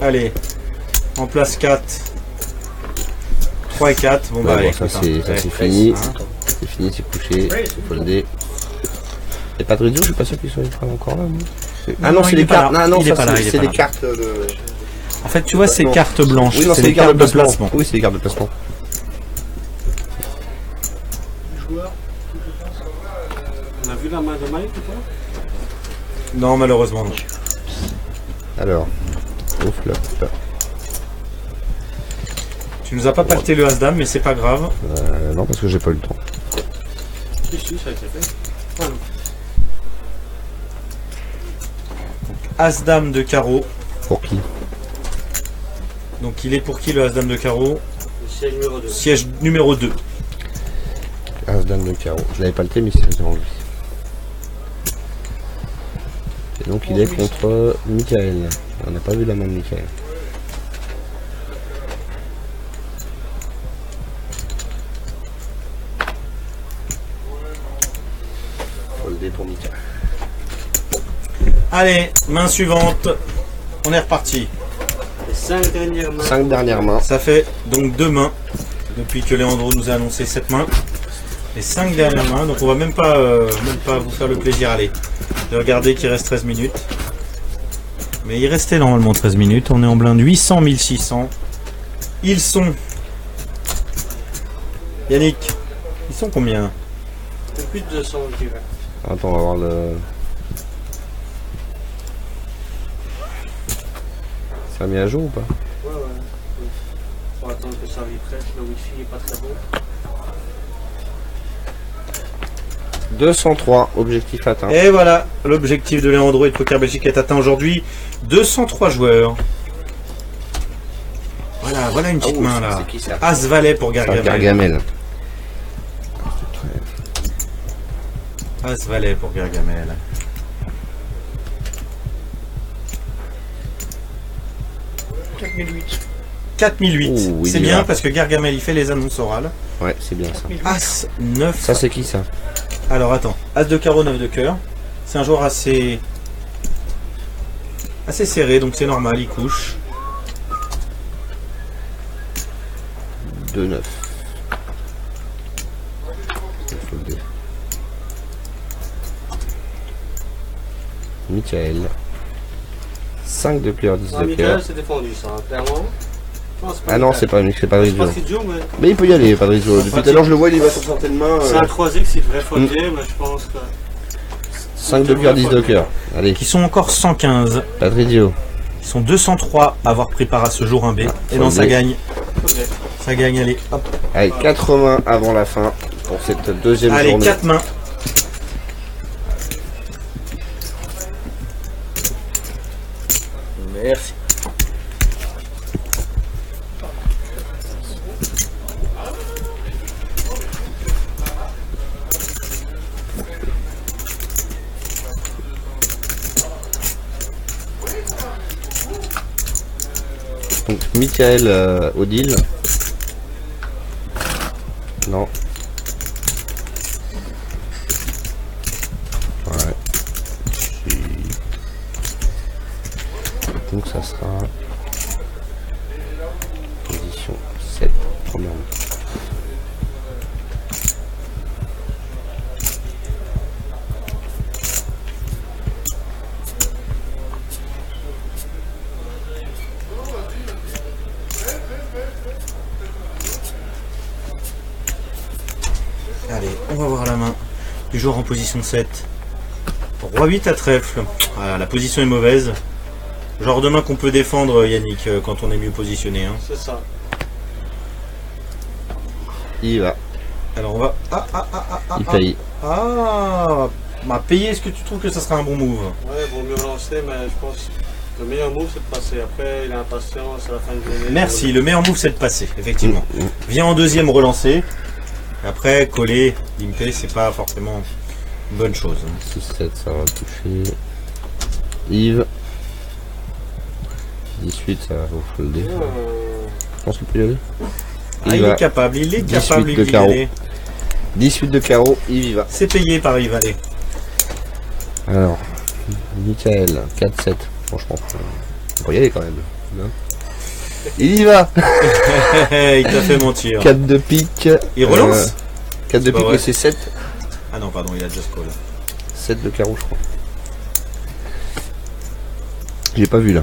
Allez, en place 4. 3 et 4. Bon, bah, Ouais, allez, bon, ça écoute, c'est hein. fini. Hein. C'est fini, c'est couché. C'est foldé. Et pas de radio, je suis pas sûr qu'ils soient encore là. Ah non, c'est il est les pas cartes. là. Ah non, Il est pas là, il est c'est pas les là. cartes de. En fait, tu vois, ces cartes blanches, Oui, non, c'est les cartes de placement. Oui, c'est les cartes de placement. On a vu la main de Mike ou pas? Non, malheureusement, non. Alors, au flop. Tu nous as pas pacté le As-Dame, mais c'est pas grave. Non, parce que j'ai pas eu le temps. Si, ça a été fait. Voilà. As-Dame de carreau. Pour qui? Donc, il est pour qui le As-Dame de carreau? Le siège numéro 2. Siège numéro 2. As-Dame de carreau. Je l'avais pas le thé, mais c'est devant lui. Et donc, il est contre Michael. On n'a pas vu la main de Michael. Foldé pour Michael. Allez, main suivante. On est reparti. Les 5 dernières mains. 5 dernières mains. Ça fait donc 2 mains depuis que Léandro nous a annoncé 7 mains. Les 5 dernières mains, donc on va même pas vous faire le plaisir, allez, de regarder qu'il reste 13 minutes. Mais il restait normalement 13 minutes, on est en blind 800, 1600. Ils sont... Yannick, ils sont combien? C'est plus de 200, je dirais. Attends, on va voir le... Ça a mis à jour ou pas? Ouais. Faut attendre que ça refresh, le wifi est pas très bon. 203, objectif atteint. Et voilà, l'objectif de Léandro et de Poker Belgique est atteint aujourd'hui. 203 joueurs. Voilà une petite main là. C'est qui ça? As-Valet pour Gargamel. Gargamel. As-Valet pour Gargamel. 4008. Ouh, C'est bien parce que Gargamel il fait les annonces orales. Ouais, c'est bien ça. As 9. Ça, c'est qui ça? Alors attends, As de carreau, 9 de cœur. C'est un joueur assez serré, donc c'est normal, il couche. 2-9. Michael. 5 de cœur, 10 de cœur. Michael, c'est défendu ça, clairement. Ah non, c'est pas Rizzo. Mais il peut y aller, pas de Rizzo. Depuis tout à l'heure, je le vois, il va sur certaines mains. C'est un 3X, il devrait folder, mais je pense que. 5 de cœur, 10 de cœur. Allez. Qui sont encore 115. Pas de Rizzo. Ils sont 203 à avoir pris part à ce jour 1B. Et non, ça gagne. Ça gagne, allez, hop. Allez, 4 mains avant la fin pour cette deuxième journée. Allez, 4 mains. Merci. Donc, Michael Odile. Non. Ouais. Donc ça sera position 7, première. Allez, on va voir la main du joueur en position 7. Roi 8 à trèfle. Ah, la position est mauvaise. Genre de main qu'on peut défendre, Yannick, quand on est mieux positionné. Hein. C'est ça. Il y va. Alors on va... Il paye. Ah, m'a payé. Est-ce que tu trouves que ça sera un bon move? Ouais, vaut mieux lancer, mais je pense que le meilleur move c'est de passer. Après, il est impatient, c'est la fin de journée. Merci, le meilleur move c'est de passer, effectivement. Viens en deuxième relancer. Après, coller, limper, c'est pas forcément une bonne chose. 6-7, ça va toucher. Yves. 18, ça va vous folder. Je pense qu'il peut y aller. Il est capable, il est capable de d'y carreau. aller. 18 de carreau, Yves y va. C'est payé par Yves, allez. Alors, Michael, 4-7. Franchement, on peut y aller quand même. Hein, il y va. Il t'a fait mentir. 4 de pique. Il relance 4 de pique, mais c'est 7. Ah non, pardon, il a just call. 7 de carreau, je crois. J'ai pas vu là.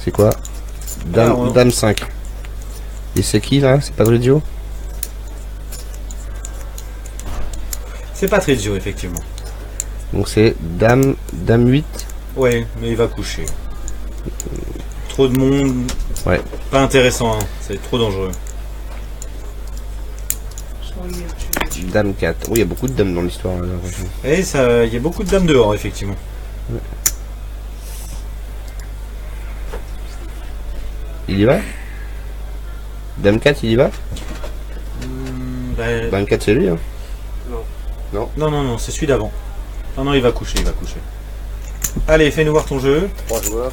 C'est quoi? Dame, Dame 5. Et c'est qui là? C'est Patrizio? C'est Patrizio, effectivement. Donc c'est Dame 8. Ouais, mais il va coucher. Trop de monde. Ouais. Pas intéressant, hein. C'est trop dangereux. Dame 4. Oui, il y a beaucoup de dames dans l'histoire. Et ça, il y a beaucoup de dames dehors, effectivement. Ouais. Il y va? Dame 4, il y va? Dame 4, c'est lui, hein? Non. Non, c'est celui d'avant. Non, il va coucher, Allez, fais-nous voir ton jeu. 3 joueurs.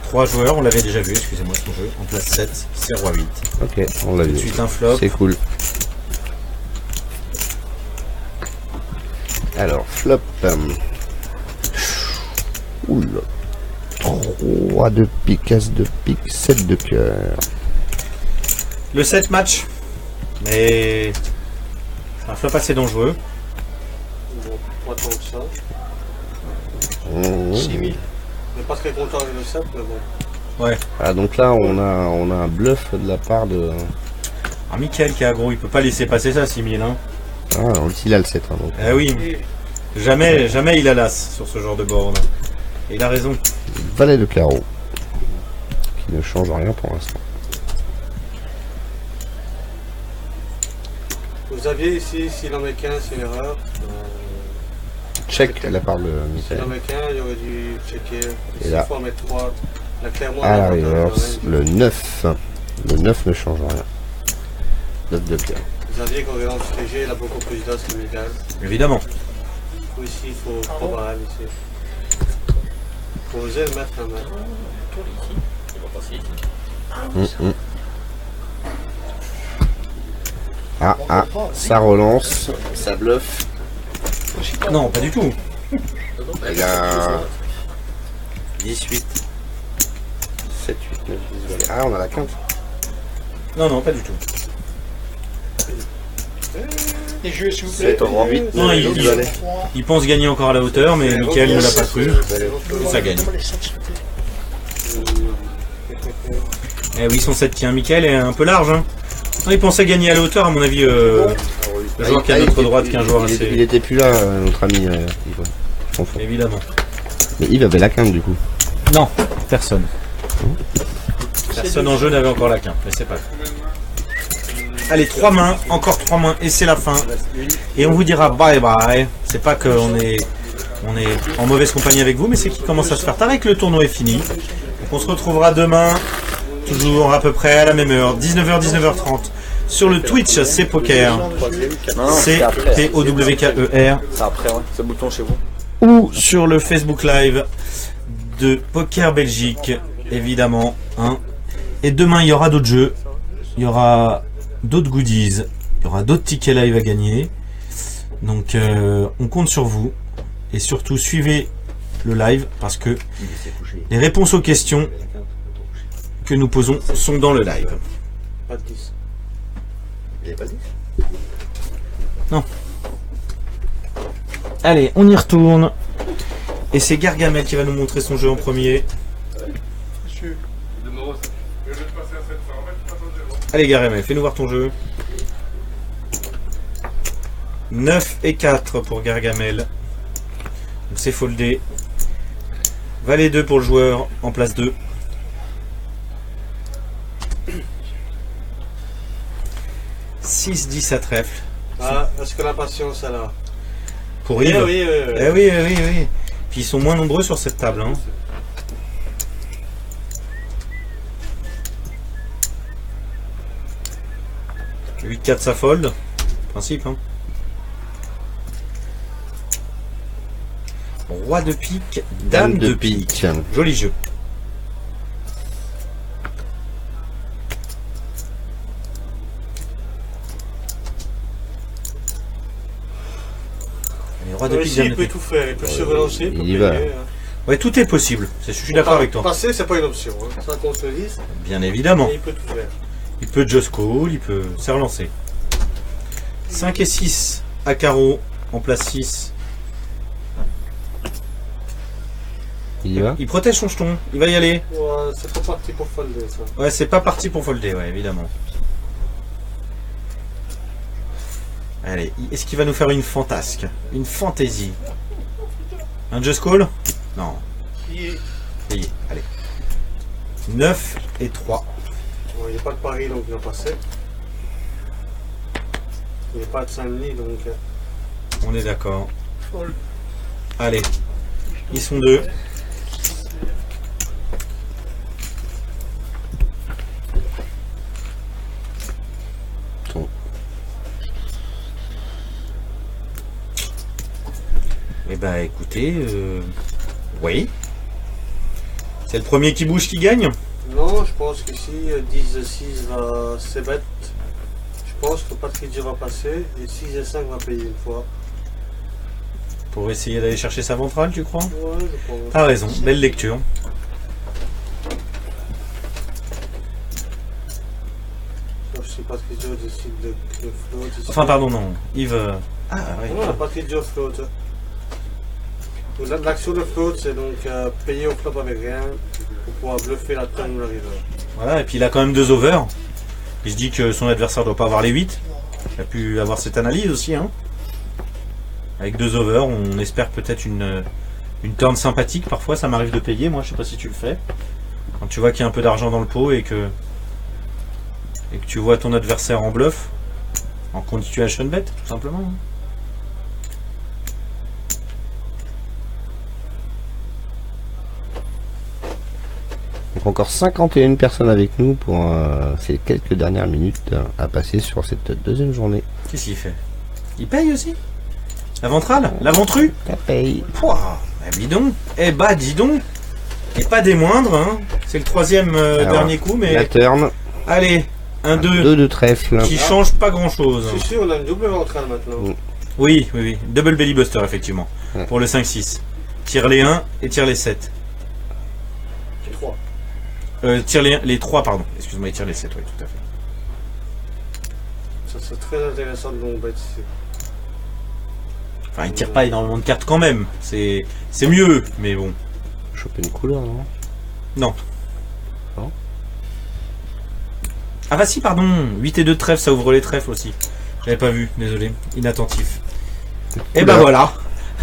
3 joueurs, on l'avait déjà vu, excusez-moi, ton jeu. En place 7, c'est Roi 8. Ok, on l'a vu. Ensuite un flop. C'est cool. Alors, flop. Oula. 3 de pique, as de pique, 7 de cœur. Le 7 match. Mais c'est un flop assez dangereux. Bon, pas tant que ça. Chimie. On n'est pas très content avec le 7, mais bon. Ouais. Ah, donc là, on a un bluff de la part de... Ah, Mickaël qui est aggro, il peut pas laisser passer ça, 6000. Hein. Ah, il a le 7. Hein, donc. Eh oui. Jamais il a l'as sur ce genre de board. Et il a raison. Valet de carreau. Qui ne change rien pour l'instant. Vous aviez ici, s'il en met qu'un, c'est une erreur. Check la part de S'il Michael. en met qu'un, il aurait dû checker. Et S'il là. faut en mettre 3, là clairement. À la il y a reverse, le 9. Le 9 ne change rien. 9 de cœur. Xavier, quand il lance léger, il a beaucoup plus d'as que Michael. Évidemment. Ici, il faut probable ici. Faut oser le mettre quand même. Ah, ça relance, ça bluffe. Non, pas du tout. Il y a 18, 7, 8, 9, 10 valets. Ah, on a la quinte. Non, pas du tout. Les jeux, s'il vous plaît. 7, 8, Non, 9, 10 valets. il pense gagner encore à la hauteur, mais Mickaël ne l'a pas cru. Ça gagne. Eh oui, son 7 tient. Mickaël est un peu large. Hein. Non, il pensait gagner à la hauteur, à mon avis. Le joueur qui est à notre droite, qui est un joueur assez. Il était plus là, notre ami Yves. Je confonds. Évidemment. Mais Yves avait la quinte du coup. Non, personne. Personne en jeu n'avait encore la quinte, mais c'est pas grave. Allez, 3 mains, encore 3 mains, et c'est la fin. Et on vous dira bye bye. C'est pas qu'on est en mauvaise compagnie avec vous, mais c'est qu'il commence à se faire tard et que le tournoi est fini. Donc on se retrouvera demain, toujours à peu près à la même heure, 19h, 19h30. Sur le Twitch, c'est Poker. C'est P-O-W-K-E-R. C'est après, ouais. C'est le bouton chez vous. Ou sur le Facebook Live de Poker Belgique, évidemment. Hein. Et demain, il y aura d'autres jeux. Il y aura d'autres goodies. Il y aura d'autres tickets live à gagner. Donc, on compte sur vous. Et surtout, suivez le live parce que les réponses aux questions que nous posons sont dans le live. Pas de 10. Il n'y avait pas 10 ? Non. Allez, on y retourne. Et c'est Gargamel qui va nous montrer son jeu en premier. Allez Gargamel, fais-nous voir ton jeu. 9 et 4 pour Gargamel. Donc c'est foldé. Valet 2 pour le joueur en place 2. « 6-10 à trèfle. » Ah, est-ce que la patience est là? Pour Yves. Oui. Eh oui. Puis ils sont moins nombreux sur cette table. Hein. « 8-4 ça fold. Principe. Hein. Roi de pique, dame de pique. Joli jeu. Roi de pique, il peut tout faire, il peut se relancer, il peut il va. payer, Ouais, tout est possible. Je suis d'accord avec toi. Passer, c'est pas une option. Hein. Ça qu'on se dise. Bien évidemment. Mais il peut tout faire. Il peut just call, il peut se relancer. 5 et 6 à carreau, en place 6. Il y va. Il protège son jeton, il va y aller. Ouais, c'est pas parti pour folder ça. Ouais, c'est pas parti pour folder, ouais, évidemment. Allez, est-ce qu'il va nous faire une fantasque? Une fantaisie? Un just call? Non. Payé, allez. 9 et 3. Bon, il n'y a pas de pari donc il va passer. Il n'y a pas de Saint-Denis donc. On est d'accord. Allez. Ils sont deux. Eh ben écoutez, oui. C'est le premier qui bouge qui gagne? Non, je pense qu'ici 10-6 va c'est bête. Je pense que Patrick va passer et 6 et 5 va payer une fois. Pour essayer d'aller chercher sa ventrale, tu crois? Ouais, je pense. T'as raison, belle lecture. Sauf si Patrick décide de float. Enfin, pardon, non. Yves. Ah, oui. Non, Patrick float. L'action de float, c'est donc payer au flop avec rien pour pouvoir bluffer la turn ou la river. Voilà, et puis il a quand même 2 overs. Il se dit que son adversaire doit pas avoir les 8. Il a pu avoir cette analyse aussi. Hein. Avec 2 overs, on espère peut-être une turn sympathique. Parfois, ça m'arrive de payer. Moi, je sais pas si tu le fais. Quand tu vois qu'il y a un peu d'argent dans le pot et que tu vois ton adversaire en bluff, en continuation bet, tout simplement. Hein. Donc encore 51 personnes avec nous pour ces quelques dernières minutes à passer sur cette deuxième journée. Qu'est-ce qu'il fait? Il paye aussi? La ventrale? La ventru? Ça paye. Pouah, bah dis donc. Eh bah dis donc. Et pas des moindres, hein. C'est le troisième dernier coup, mais... La turn. Allez, un 2. 2 de trèfle. Qui change pas grand chose. C'est sûr, on a une double ventrale maintenant. Oui, oui, oui. Double belly buster, effectivement. Ouais. Pour le 5-6. Tire les 1 et tire les 7. Les 3. Tire les 3, pardon. Excuse-moi, il tire les 7, oui, tout à fait. Ça serait très intéressant de long bet ici. Enfin, il tire pas énormément de cartes quand même. C'est mieux, mais bon. Choper une couleur, non? Non. Non. Ah bah si, pardon. 8 et 2 de trèfle, ça ouvre les trèfles aussi. J'avais pas vu, désolé. Inattentif. Et bah voilà.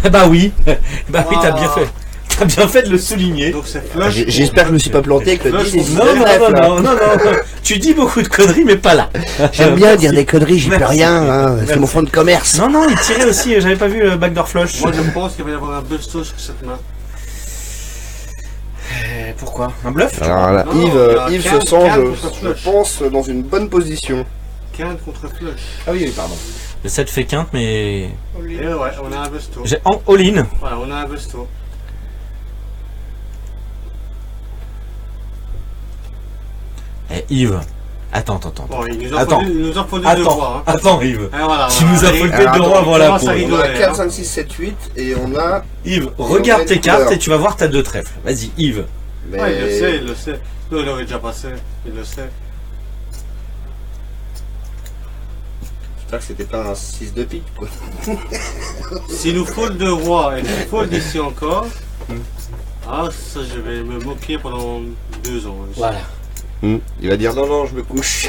Eh bah oui. Bah oui, t'as bien fait. T'as bien fait de le souligner. Donc c'est flush. J'espère que je me suis pas planté avec le 10 Non, non. Tu dis beaucoup de conneries, mais pas là. J'aime bien dire des conneries, j'y peux Merci. rien, hein. C'est mon fond de commerce. Non, non, il tirait aussi. J'avais pas vu le backdoor flush. Moi je pense qu'il va y avoir un busto sur cette main. Pourquoi? Un bluff? Alors là, Non, Yves se quinte, sent, quinte je contre flush. pense, dans une bonne position. Quinte contre flush. Ah oui, pardon. Le 7 fait quinte, mais... Et ouais, on a un busto. J'ai en all-in. Voilà, on a un busto. Eh, Yves. Attends. Bon, il nous a Attends. fallu deux rois. Hein. Attends, Yves. Et voilà, Tu nous as allez, folleté deux rois avant la commence à peau. rigoler. On a 4, 5, 6, 7, 8 et on a... Yves, on regarde met tes une cartes couleur. et tu vas voir ta 2 trèfles. Vas-y, Yves. Mais... Ouais, il le sait. Non, il aurait déjà passé, il le sait. J'espère que c'était pas un 6 de pique, quoi. S'il nous faut le 2 rois et qu'il faut d'ici encore, ah, ça je vais me moquer pendant 2 ans. Hein. Voilà. Il va dire non, je me couche.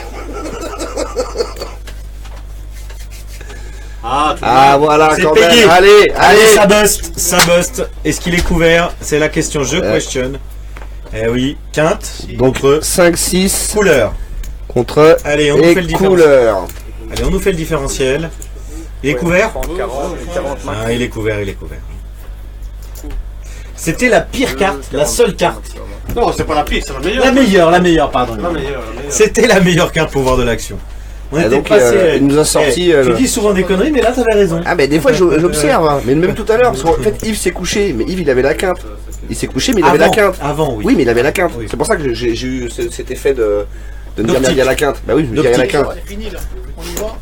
Ah, tout Ah voilà, C'est quand payé. même. Allez. Allez, ça buste. Est-ce qu'il est couvert? C'est la question, je question. Eh oui, quinte. Donc contre 5, 6 couleur. contre Allez, on nous fait le et différentiel. couleur. Allez, on nous fait le différentiel. Il est couvert? 30, 40, 40 max. Ah, il est couvert. C'était la pire carte, la seule carte. Non, c'est pas la pire, c'est la meilleure. La meilleure, pardon. La meilleure. C'était la meilleure carte pour voir de l'action. On était donc, passé. il nous a sorti, Tu dis souvent des conneries, mais là, t'avais raison. Ah mais des fois j'observe, hein. Mais même tout à l'heure, parce qu'en fait Yves s'est couché, mais Yves il avait la quinte. Il s'est couché mais il avait la quinte. Avant, oui. Oui mais il avait la quinte. Oui. C'est pour ça que j'ai eu cet effet de me dire D'optique. il y a la quinte. Bah oui, je me dis il y a la D'optique. quinte. C'est fini là. On y va.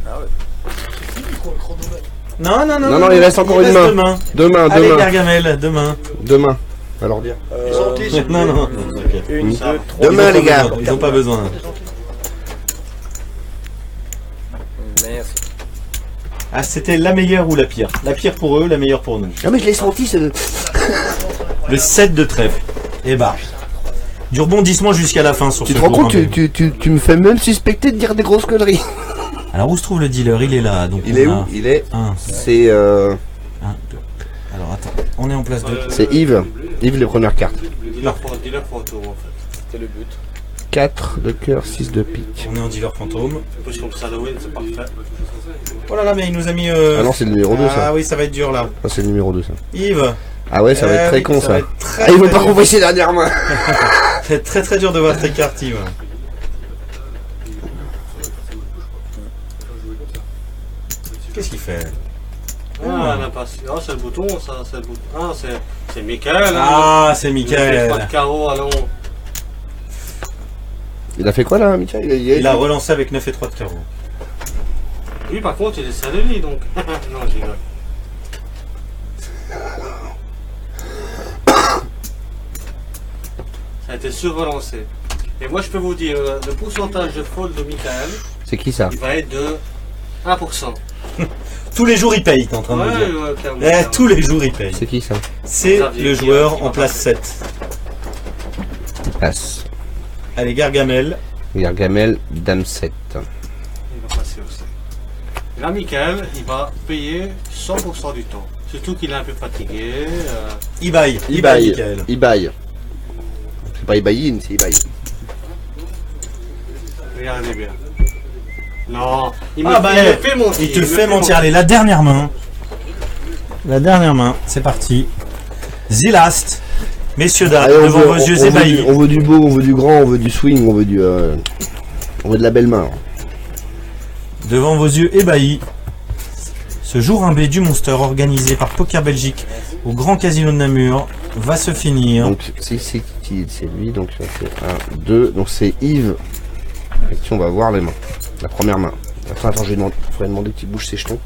Ah ouais. C'est fini quoi, le chronomètre. Non, il reste encore il une reste main. Demain. Allez, Demain. Gargamel, demain. Demain. Alors dire. Santé, s'il vous plaît. Non. Une, Ça. 2, 3. Demain les gars. Ils ont pas besoin. Merci. Ah, c'était la meilleure ou la pire? La pire pour eux, la meilleure pour nous. Non mais je l'ai senti ce... Le 7 de trèfle. Et bah. Du rebondissement jusqu'à la fin sur Tu ce te rends tour, compte, hein, tu me fais même suspecter de dire des grosses conneries. Alors où se trouve le dealer? Il est là. Donc Il on est a où? Il est... 1, C'est 2. Alors attends, on est en place 2. c'est Yves. Yves les premières cartes. Dis-leur fantôme en fait. C'était le but. 4 de cœur, 6 de pique. On est en dealer fantôme. En plus, comme ça, Halloween, c'est parfait. Oh là là, mais il nous a mis. Ah non, c'est le numéro 2 Ah ça. oui, ça va être dur là. Ah, c'est le numéro 2 ça. Yves. Ah ouais, ça va être très oui, con ça. va être très, Ah, ils vont très pas dur. compris ces dernières mains. C'est très dur de voir tes cartes, Yves. Qu'est-ce qu'il fait? Ah, l'impasse. Ah, c'est le bouton, ça, c'est le bouton. Ah, c'est Michael. Hein. Ah, c'est Pas Michael. de carreau, allons. Il a fait quoi là, Michael? Il a relancé avec 9 et 3 de carreau. Lui, par contre, il est serré lui, donc. Non, j'y rigole. Ça a été surrelancé. Et moi, je peux vous dire, le pourcentage de fold de Michael, C'est qui ça? il va être de 1%. Tous les jours il paye, t'es en train de me dire. Clairement, Eh, clairement. tous les jours il paye. C'est qui ça? C'est Xavier le qui joueur va en place passer. 7. Il passe. Allez, Gargamel. Gargamel, Dame 7. Il va passer aussi. Et là, Michael, il va payer 100% du temps. Surtout qu'il est un peu fatigué. Il baille. Ibaï. Michael. Ibaï. C'est pas Ibaïn, c'est Ibaï. Regardez bien. Non, il me, Ah bah, il me fait mentir. il te me fait mentir. Allez, la dernière main. La dernière main, c'est parti. The last. Messieurs, dames, Allez, devant vos yeux ébahis. on veut du beau, on veut du grand, on veut du swing, on veut de la belle main. Devant vos yeux ébahis. Ce jour 1B du Monster organisé par Poker Belgique au Grand Casino de Namur va se finir. Donc c'est lui, donc ça fait 1, 2, donc c'est Yves. Avec qui on va voir les mains. La première main. Attends, je vais demander qu'il bouge ses jetons.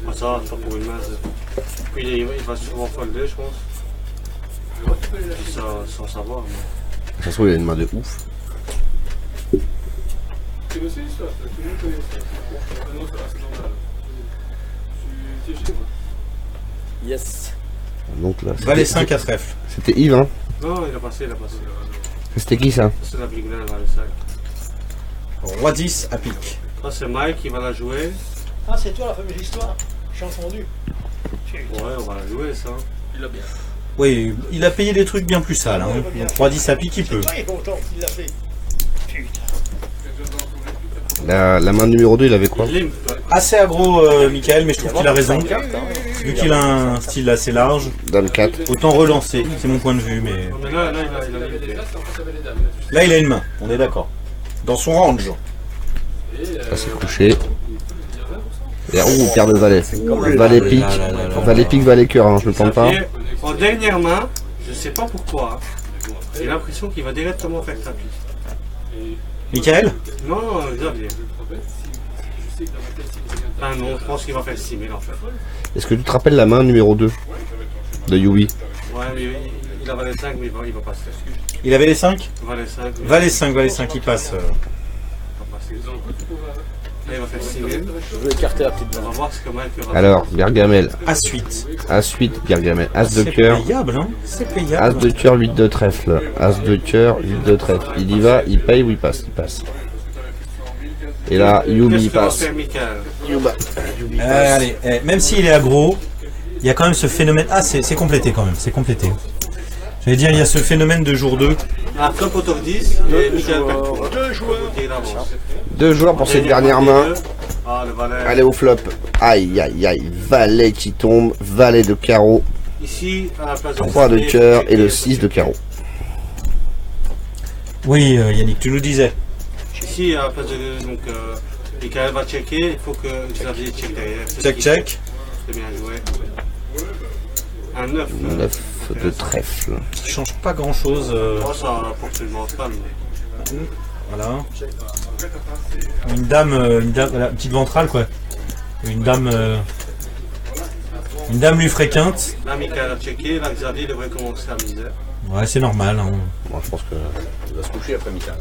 Ah, ça va, c'est pas pour une main. Puis il va souvent folder, je pense. Ça, sans savoir. Mais... Ça se trouve, il a une main de ouf. Yes. Donc là, Valet 5 à trèfle. C'était Yves, hein? Non, il a passé. C'était qui ça? C'est la Big Nine, Valet 5. Roi 10 à pique. Ça, c'est Mike qui va la jouer. Ah, c'est toi la fameuse histoire. J'ai entendu. Ouais, on va la jouer, ça. Il a bien. Oui, il a payé des trucs bien plus sales. Hein. Donc Roi 10 à pique, il peut. Il est content qu'il l'a fait. Putain. La main numéro 2, il avait quoi? Assez aggro, Michael, mais je trouve qu'il a raison. Vu qu'il a un style assez large, Dame 4. autant relancer. C'est mon point de vue, mais... Mais là, il a Là, il a une main, on est d'accord. Dans son range. Ça s'est couché. Et paire de valets. Valet pique. Valet pique, valet cœur, hein, je ne plante pas. En dernière main, je sais pas pourquoi, j'ai l'impression qu'il va directement faire sa pique. Michael? Non, Xavier. Ah non, je pense qu'il va faire 6000 en fait. Est-ce que tu te rappelles la main numéro 2 de Yui? Ouais, mais il a valet 5, mais il va passer. Il avait les 5? Valet 5. Valet 5, il passe. Là, il va faire 6000. Je veux écarter la petite On main. va voir ce que Mike aura. Alors, Bergamel. As-8. As-8, Bergamel. As de C'est cœur. payable, hein? C'est As payable. de cœur, 8 de trèfle. As de cœur, 8 de trèfle. Il y va, il paye ou il passe? Il passe. Et là, Yubi Qu'est-ce il que va passe. faire Michael? Allez, même s'il est aggro, il y a quand même ce phénomène. Ah, c'est complété quand même, c'est complété. J'allais dire, il y a ce phénomène de jour 2. Ah, flop auteur 10 et Michael perd. 2 joueurs. Deux joueurs pour cette dernière main. Ah, le valet. Allez au flop. Aïe, aïe, aïe. Valet qui tombe. Valet de carreau. Ici, à la place de 3 de cœur et le 6 de carreau. Oui, Yannick, tu nous disais. Ici, à la place de. Donc, Michael va checker, il faut que Xavier check derrière. C'est ce Check, qu'il check. fait. C'est bien joué. Un 9. 9 de trèfle. Ça change pas grand chose. Oh, ça apporte une grosse femme. Voilà. Une dame, voilà, petite ventrale quoi. Une dame lui fréquente. Là, Michael a checké, là, Xavier devrait commencer à misère. Ouais, c'est normal. Hein. Moi, je pense que il va se coucher après Mika.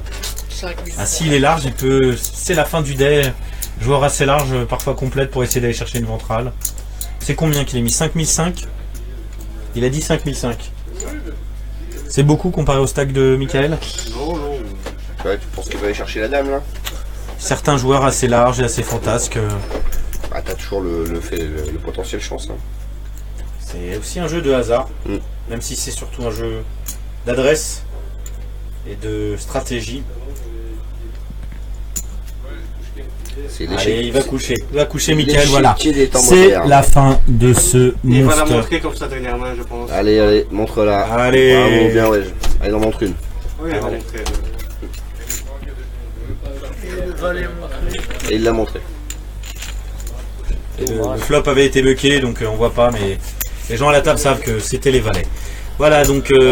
5 minutes. Ah, s'il est large, il peut. C'est la fin du dé. Joueur assez large, parfois complète pour essayer d'aller chercher une ventrale. C'est combien qu'il a mis? 5005. Il a dit 5005. C'est beaucoup comparé au stack de Michael. Non, non. Ouais, tu penses qu'il va aller chercher la dame là? Certains joueurs assez larges et assez fantasques. Bah, t'as toujours le potentiel chance. Hein. C'est aussi un jeu de hasard, Mm. même si c'est surtout un jeu d'adresse et de stratégie. C'est Allez, il va coucher Michael, L'échiquier voilà. des temps C'est modernes. la fin de ce Il va la monstre. montrer comme sa dernière main, je pense. Allez, allez, montre-la. Allez. Bravo, bien, ouais. Allez, en montre une. Oui, il va montrer. Et il l'a montré. Et le flop avait été bucké, donc on voit pas, mais les gens à la table savent que c'était les valets. Voilà, donc Toujours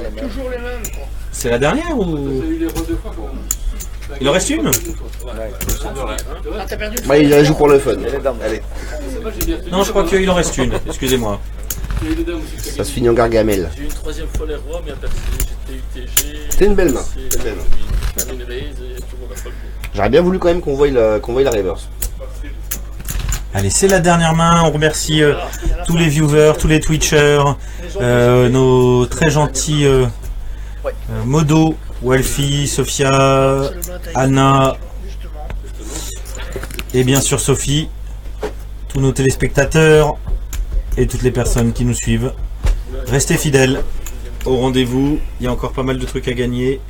les mêmes. Toujours les mêmes. Quoi. c'est la dernière ou il en reste une? Ah, t'as perdu le Bah, il la joue pour le fun. Et les dames. Allez, Non, je crois qu'il en reste une. Excusez-moi. ça se finit en gargamel. J'ai eu une troisième fois les rois, mais à personne, j'étais UTG. C'est une belle main. C'est une belle main. Une raise et tout le monde a pas le coup. J'aurais bien voulu quand même qu'on voie la reverse. Allez, c'est la dernière main. On remercie tous les viewers, tous les Twitchers, nos très gentils Modo, Walfie, Sophia, Anna justement. et bien sûr Sophie, tous nos téléspectateurs et toutes les personnes qui nous suivent. Restez fidèles au rendez-vous. Il y a encore pas mal de trucs à gagner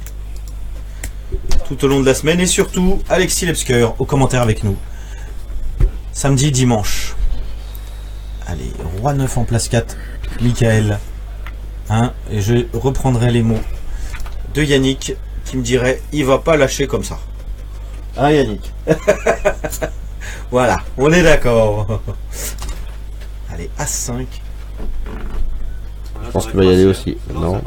tout au long de la semaine et surtout Alexis Lebsker aux commentaires avec nous. Samedi, dimanche. Allez, roi 9 en place 4, Michael. Hein, et je reprendrai les mots de Yannick qui me dirait il va pas lâcher comme ça. Hein Yannick? Voilà, on est d'accord. Allez, As5. Je pense qu'il va y aller aussi. Non.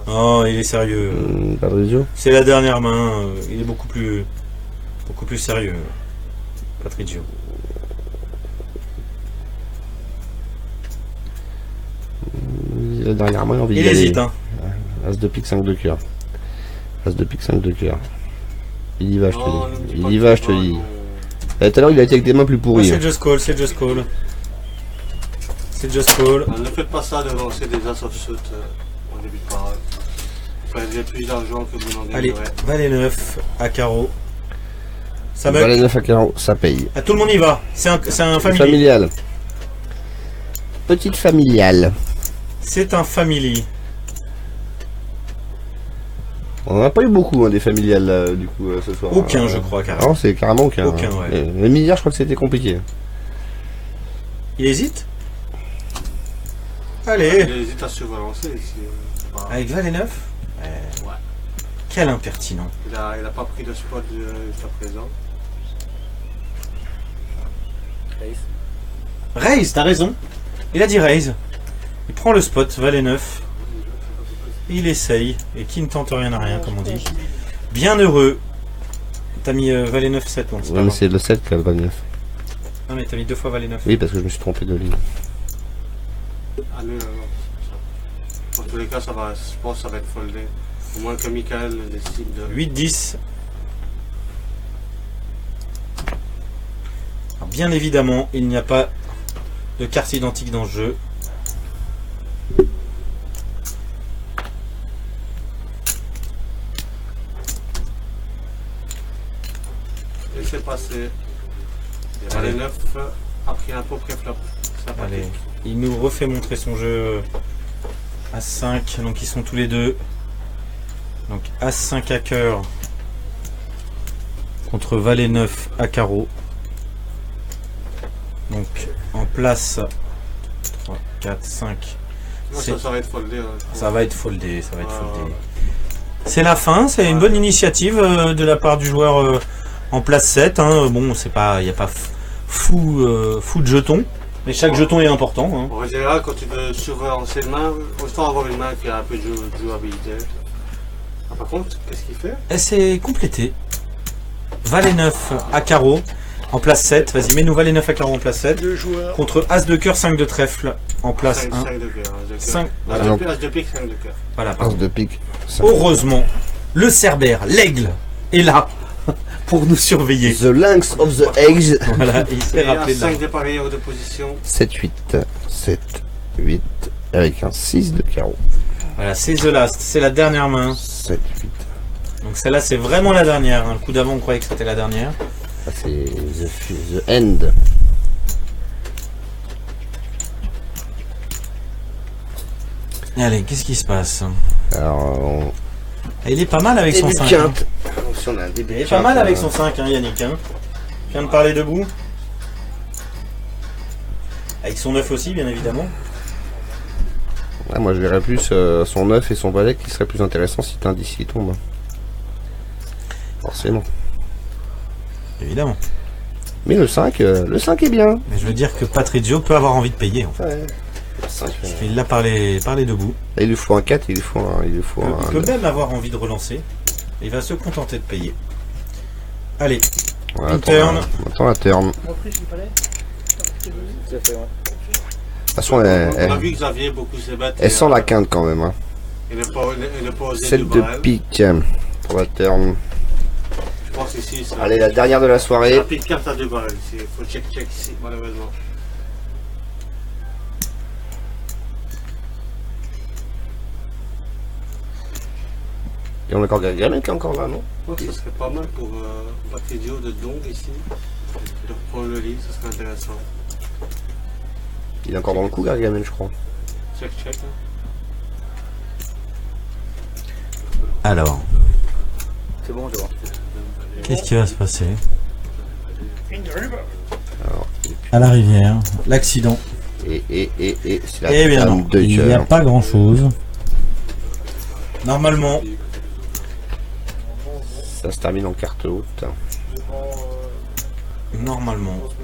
Oh, il est sérieux. Patrizio. C'est la dernière main. Il est beaucoup plus sérieux. Patrizio. La dernière main, il a envie d'y Il aller. hésite, hein. As de pique, 5 de cœur. As de pique, 5 de cœur. Il y va, je te dis. Il y va, je te dis. Tout à l'heure, il a été avec des mains plus pourries. C'est just call, c'est just call. C'est just call. Ne faites pas ça de lancer des as offsuit au début de parade. Vous perdrez plus d'argent que vous n'en gagnerez. Allez, valet 9 à carreau. Ça me... Valet 9 à carreau, ça paye. Ah, tout le monde y va. C'est un family. Familial. Petite familiale. C'est un family. On n'en a pas eu beaucoup des familiales là, du coup ce soir. Aucun, je crois, carrément. Non, c'est carrément aucun. Aucun, ouais. Les milliards, je crois que c'était compliqué. Il hésite. Allez. Il hésite à surrelancer ici. Avec valet 9 ouais. Quel impertinent. Il a pas pris de spot jusqu'à présent. Raise, t'as raison. Il a dit raise. Il prend le spot, valet 9. Il essaye. Et qui ne tente rien à rien, comme on dit. Bien heureux. T'as mis valet 9, 7. Bon, ouais, mais c'est le 7 qui a le valet 9. Non, mais t'as mis 2 fois valet 9. Oui, parce que je me suis trompé de ligne. Ah non, non. Dans tous les cas, ça va, je pense que ça va être foldé. Au moins que Michael décide de... 8-10. Bien évidemment, il n'y a pas de carte identique dans ce jeu. Laissez passer. Et valet 9 a pris un pot pré-flop. Allez, il nous refait montrer son jeu à 5, donc ils sont tous les deux. Donc As5 à cœur contre valet 9 à carreau. Donc en place 3, 4, 5. Ça va être foldé. Ça va être foldé, ça va être foldé. C'est la fin, c'est une bonne initiative de la part du joueur en place 7. Hein. Bon, c'est pas, il n'y a pas fou de jetons. Mais chaque jeton est important. Hein. En général, quand tu veux surrelancer une main, autant avoir une main qui a un peu de jouabilité. Ah, par contre, qu'est-ce qu'il fait? Elle s'est complétée. Valet 9 à carreau en place 7. Vas-y, mets-nous valet 9 à carreau en place 7. Contre As de cœur, 5 de trèfle en place 1. 5 de cœur. 5. Voilà. As de pique, 5 de cœur. Voilà, As de pique. heureusement, le cerbère, l'aigle, est là pour nous surveiller. The Lynx of the Eggs. Voilà, il s'est rappelé de 5 dépareilleurs de position. 7, 8, 7, 8, avec un 6 de carreau. Voilà, c'est The Last, c'est la dernière main. 7, 8. Donc celle-là, c'est vraiment la dernière. Le coup d'avant, on croyait que c'était la dernière. Ça, c'est the End. Allez, qu'est-ce qui se passe? Alors, Il est pas mal avec son 5. Hein. Si on a un début Il est pas mal avec son 5, hein, Yannick. Hein. Je viens de parler debout. Avec son 9 aussi, bien évidemment. Ouais, moi je verrais plus son 9 et son valet qui serait plus intéressant si t'as un 10 qui tombe. Forcément. Évidemment. Mais le 5 est bien. Mais je veux dire que Patrizio peut avoir envie de payer en fait. Ouais. Le 5, Il l'a parlé debout. là, il lui faut un 4, il lui faut un. Il peut même avoir envie de relancer. Il va se contenter de payer. Allez. Ouais, Une turn. Attends la turn. De toute façon, On a vu Xavier beaucoup se battre. elle sent la quinte quand même. Hein. Il n'est pas osé 7 du de barrel. pique pour la turn. Je pense ici. Ça... Allez, la dernière de la soirée. La pique carte à 2 barrels ici. Il faut check ici, malheureusement. Et on a encore Gagamel qui est encore là, non? Je pense que ce serait pas mal pour Patrizio de Dong ici. De reprendre le lit, ça serait intéressant. Il est encore dans le coup, Gargamel, je crois. Check. Hein. Alors, C'est bon, je vois. qu'est-ce qui va se passer In the river. Alors, à la rivière? L'accident. et c'est la Eh bien non, dame de il n'y a cœur. pas grand chose. Normalement, Ça se termine en carte haute.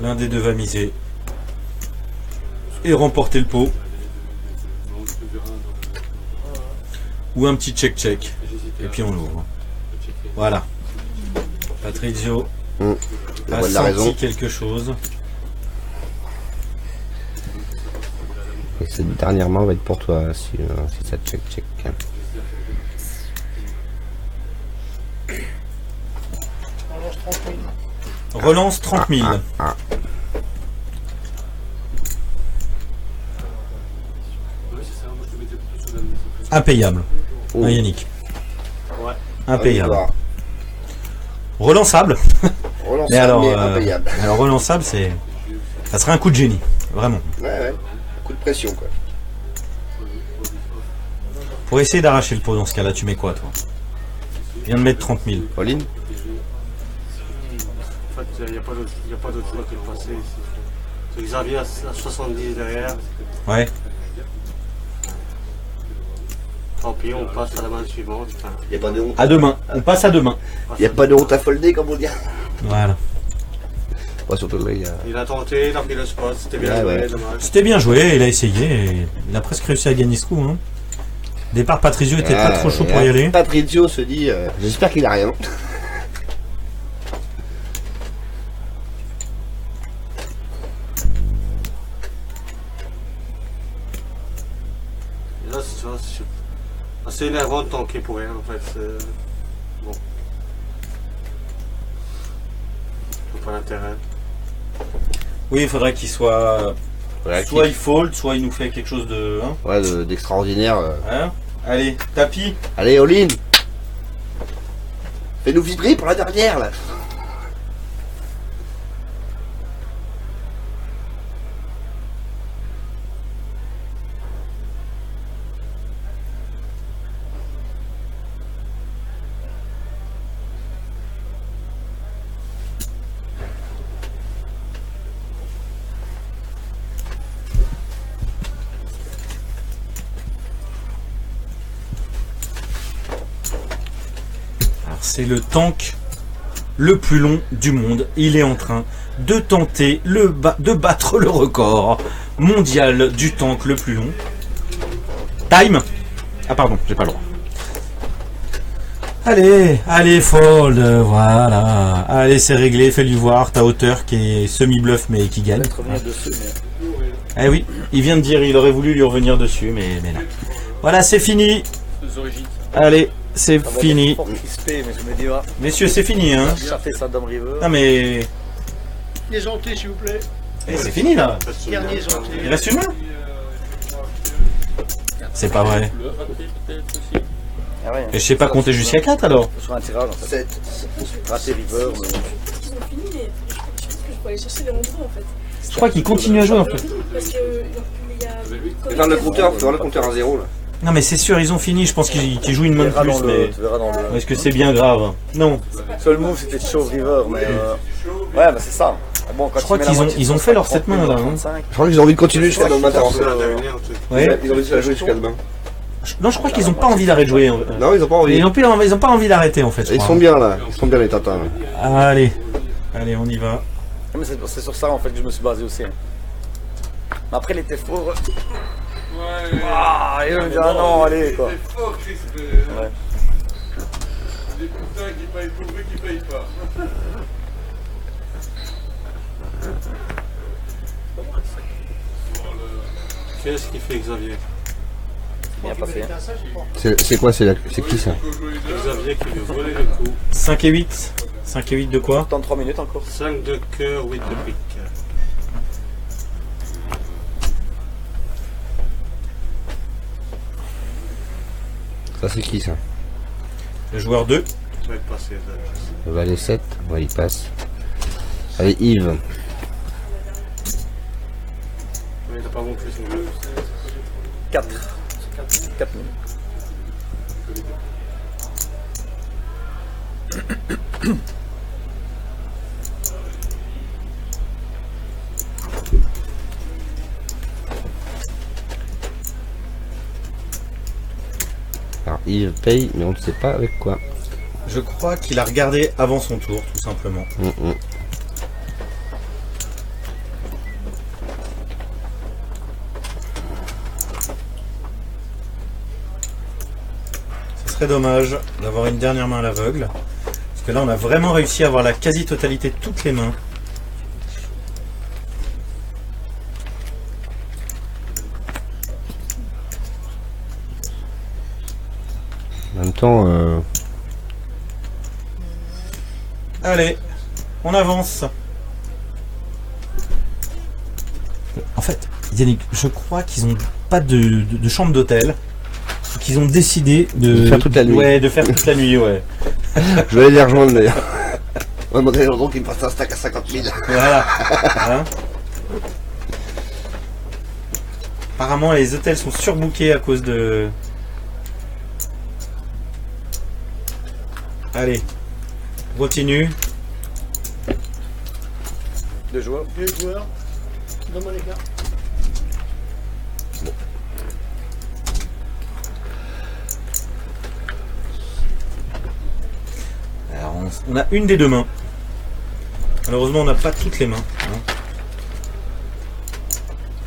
l'un des deux va miser et remporter le pot. ou un petit check-check. Et puis on l'ouvre. Voilà. Patrizio a senti quelque chose. Et cette dernière main va être pour toi si ça check. Relance 30 000. Relance 30 000. Impayable. Oh. Hein, Yannick. Ouais. Impayable. Relançable. Mais alors, impayable. alors relançable, ça serait un coup de génie, vraiment. Ouais. Coup de pression quoi. Pour essayer d'arracher le pot dans ce cas-là, tu mets quoi toi? Tu viens de mettre 30 000. Pauline. En fait, il n'y a pas d'autre choix que de passer ici. C'est Xavier à 70 derrière. Ouais. Tant pis, on passe à la main suivante. Enfin, Il n'y a pas de honte. À demain. On passe à demain. Il n'y a pas de honte à folder comme on dit. Voilà. Ouais, surtout là, il y a... il a tenté, il a pris le spot, c'était bien Ouais, joué, ouais. dommage. C'était bien joué, il a essayé. Et il a presque réussi à gagner ce coup. Hein. Départ, Patrizio était pas trop chaud pour y aller. Patrizio se dit, j'espère qu'il a rien. Et là, c'est assez énervant de tanker pour rien en fait. Bon. Je vois pas l'intérêt. Oui, il faudrait qu'il soit. Voilà, Soit il fold, soit il nous fait quelque chose de. Hein, ouais, d'extraordinaire. hein. Allez, tapis. Allez, all-in. Fais-nous vibrer pour la dernière là. C'est le tank le plus long du monde. Il est en train de tenter de battre le record mondial du tank le plus long. Time. Ah pardon, j'ai pas le droit. Allez, fold, voilà. Allez, c'est réglé, fais-lui voir ta hauteur qui est semi-bluff mais qui gagne. Eh oui, il vient de dire il aurait voulu lui revenir dessus, mais non. Voilà, c'est fini. Allez, c'est fini. Crispé, mais je me dis, ah, Messieurs, c'est fini, hein. chasser sa Dame River. Non mais... Les ontés, s'il vous plaît. Eh, c'est fini là. Dernier Il ontés. reste une main. C'est pas vrai. Ah ouais, Et je sais pas compter jusqu'à 4 alors. sur un tirage en fait. 7. Raté River, mais... Ils ont fini, mais je pense que je peux aller chercher les montres en fait. Je crois qu'il continue à jouer en fait. Parce que il y a. Fais voir le compteur à 0 là. Non mais c'est sûr, ils ont fini. Je pense qu'ils jouent une main de Tu verras plus. dans Mais tu verras dans le... est-ce que c'est bien grave? Non. Seul move c'était Show River, mais... Ouais, bah c'est ça. Bon, quand Je crois tu mets la qu'ils ont- moitié, ils ont c'est fait leur 30 7 mains, là, hein. 35. Je crois qu'ils ont envie de continuer jusqu'à demain matin. C'est la dernière, tu sais. Ouais. Ils ont envie de la jouer jusqu'à demain. Non, je crois qu'ils ont pas envie d'arrêter de jouer. Non, ils ont pas envie. Ils ont pas envie d'arrêter en fait. je Ils crois. sont bien là. Ils sont bien les tatins. là. Allez, on y va. Mais c'est sur ça en fait que je me suis basé aussi. Hein. Mais après il était fort. Ah, et je me dis ah non, allez quoi. C'est fort, crispé. Ouais. Des putains qui payent pour eux qui payent pas. Qu'est-ce qu'il fait Xavier? Bien passé. C'est quoi c'est qui ça? Xavier qui veut voler le coup. 5 et 8. 5 et 8 de quoi? Dans 3 minutes encore. 5 de cœur, 8 de pique. Ça c'est qui ça? Le joueur 2. Ça va être passé. Le valet 7. Ouais, il passe. Allez Yves. Mais il n'a pas montré son jeu. 4. 4 minutes. Alors Yves paye mais on ne sait pas avec quoi. Je crois qu'il a regardé avant son tour, tout simplement. Très dommage d'avoir une dernière main à l'aveugle. Parce que là, on a vraiment réussi à avoir la quasi-totalité de toutes les mains. En même temps... Allez, on avance. En fait, Yannick, je crois qu'ils n'ont pas de chambre d'hôtel. Qu'ils ont décidé de faire toute la nuit. Ouais, de faire toute la nuit, ouais. Je vais aller les rejoindre d'ailleurs. On va demander à Londres qu'il me fasse un stack à 50 000. Voilà. Hein, apparemment, les hôtels sont surbookés à cause de... Allez, on continue. 2 joueurs. 2 joueurs. Donne-moi les cartes. Alors, on a une des deux mains. Malheureusement, on n'a pas toutes les mains. Hein.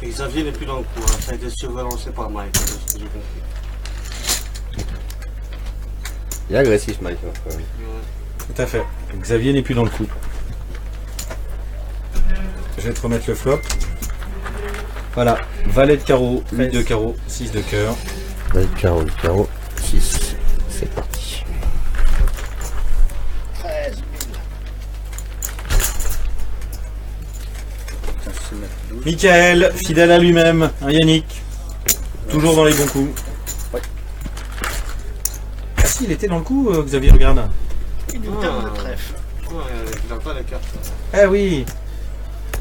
Et Xavier n'est plus dans le coup, hein. Ça a été survalancé par Mike, c'est ce que j'ai compris. Il est agressif, Mike. Hein, quand même. Tout à fait. Xavier n'est plus dans le coup. Je vais te remettre le flop. Voilà. Valet de carreau, 8 de carreau, 6 de cœur. Valet de carreau, 6. C'est parti. 13 000. Michael, fidèle à lui-même, un Yannick. Toujours dans les bons coups. Ouais. Ah si, il était dans le coup, Xavier, regarde. Une table de trèfle. Ouais, il n'a pas les cartes. Eh oui.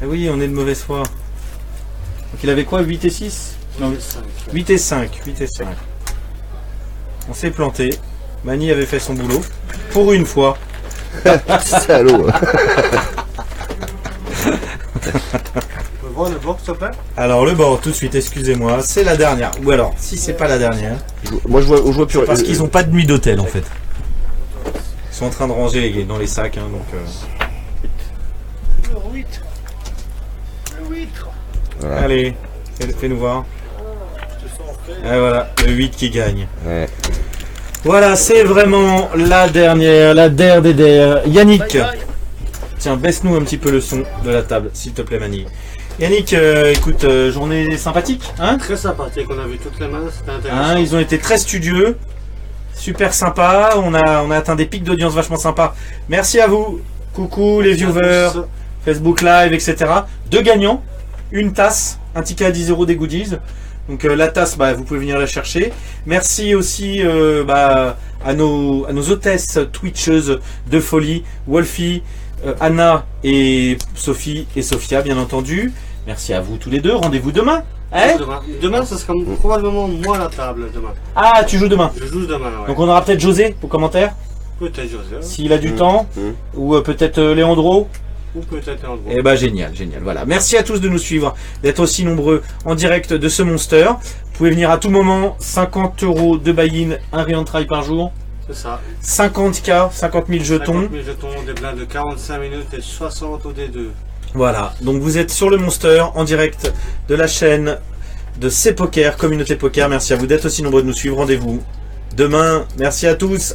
Eh oui, on est de mauvaise foi. Donc il avait quoi, 8 et 6 Non, 8 et 5. 8 et 5. On s'est planté. Mani avait fait son boulot. Pour une fois. Salaud. On peut voir le board, s'il te plaît? Alors le bord, tout de suite, excusez-moi. C'est la dernière. Ou alors, si c'est pas la dernière. Moi je vois plus. C'est parce qu'ils n'ont pas de nuit d'hôtel en fait. Ils sont en train de ranger dans les sacs. Hein, donc, Le 8. Le 8. Voilà. Allez, fais-nous voir. Et voilà, le 8 qui gagne. Ouais. Voilà, c'est vraiment la dernière, la der des der. Yannick, Bye bye. tiens, baisse-nous un petit peu le son de la table, s'il te plaît, Mani. Yannick, écoute, journée sympathique, hein? Très sympathique, on a vu toutes les mains, c'était intéressant. Hein, ils ont été très studieux, super sympa, on a atteint des pics d'audience vachement sympas. Merci à vous, coucou les viewers, Facebook Live, etc. 2 gagnants, une tasse, un ticket à 10 € des goodies. Donc la tasse, bah, vous pouvez venir la chercher. Merci aussi à nos hôtesses twitcheuses de folie, Wolfie, Anna et Sophie et Sophia, bien entendu. Merci à vous tous les deux. Rendez-vous demain. Hein? Demain, ce sera probablement moi à la table demain. Ah, tu joues demain. Je joue demain, ouais. Donc on aura peut-être José au commentaire, Peut-être José. s'il a du temps, ou peut-être Léandro. Ou peut-être un gros. Eh ben génial, génial. Voilà. Merci à tous de nous suivre, d'être aussi nombreux en direct de ce Monster. Vous pouvez venir à tout moment. 50 € de buy-in, un re-entry par jour. C'est ça. 50K, 50 000 jetons. 50 000 jetons, des blindes de 45 minutes et 60 au D2. Voilà. Donc vous êtes sur le Monster en direct de la chaîne de C'est Poker, Communauté Poker. Merci à vous d'être aussi nombreux de nous suivre. Rendez-vous demain. Merci à tous.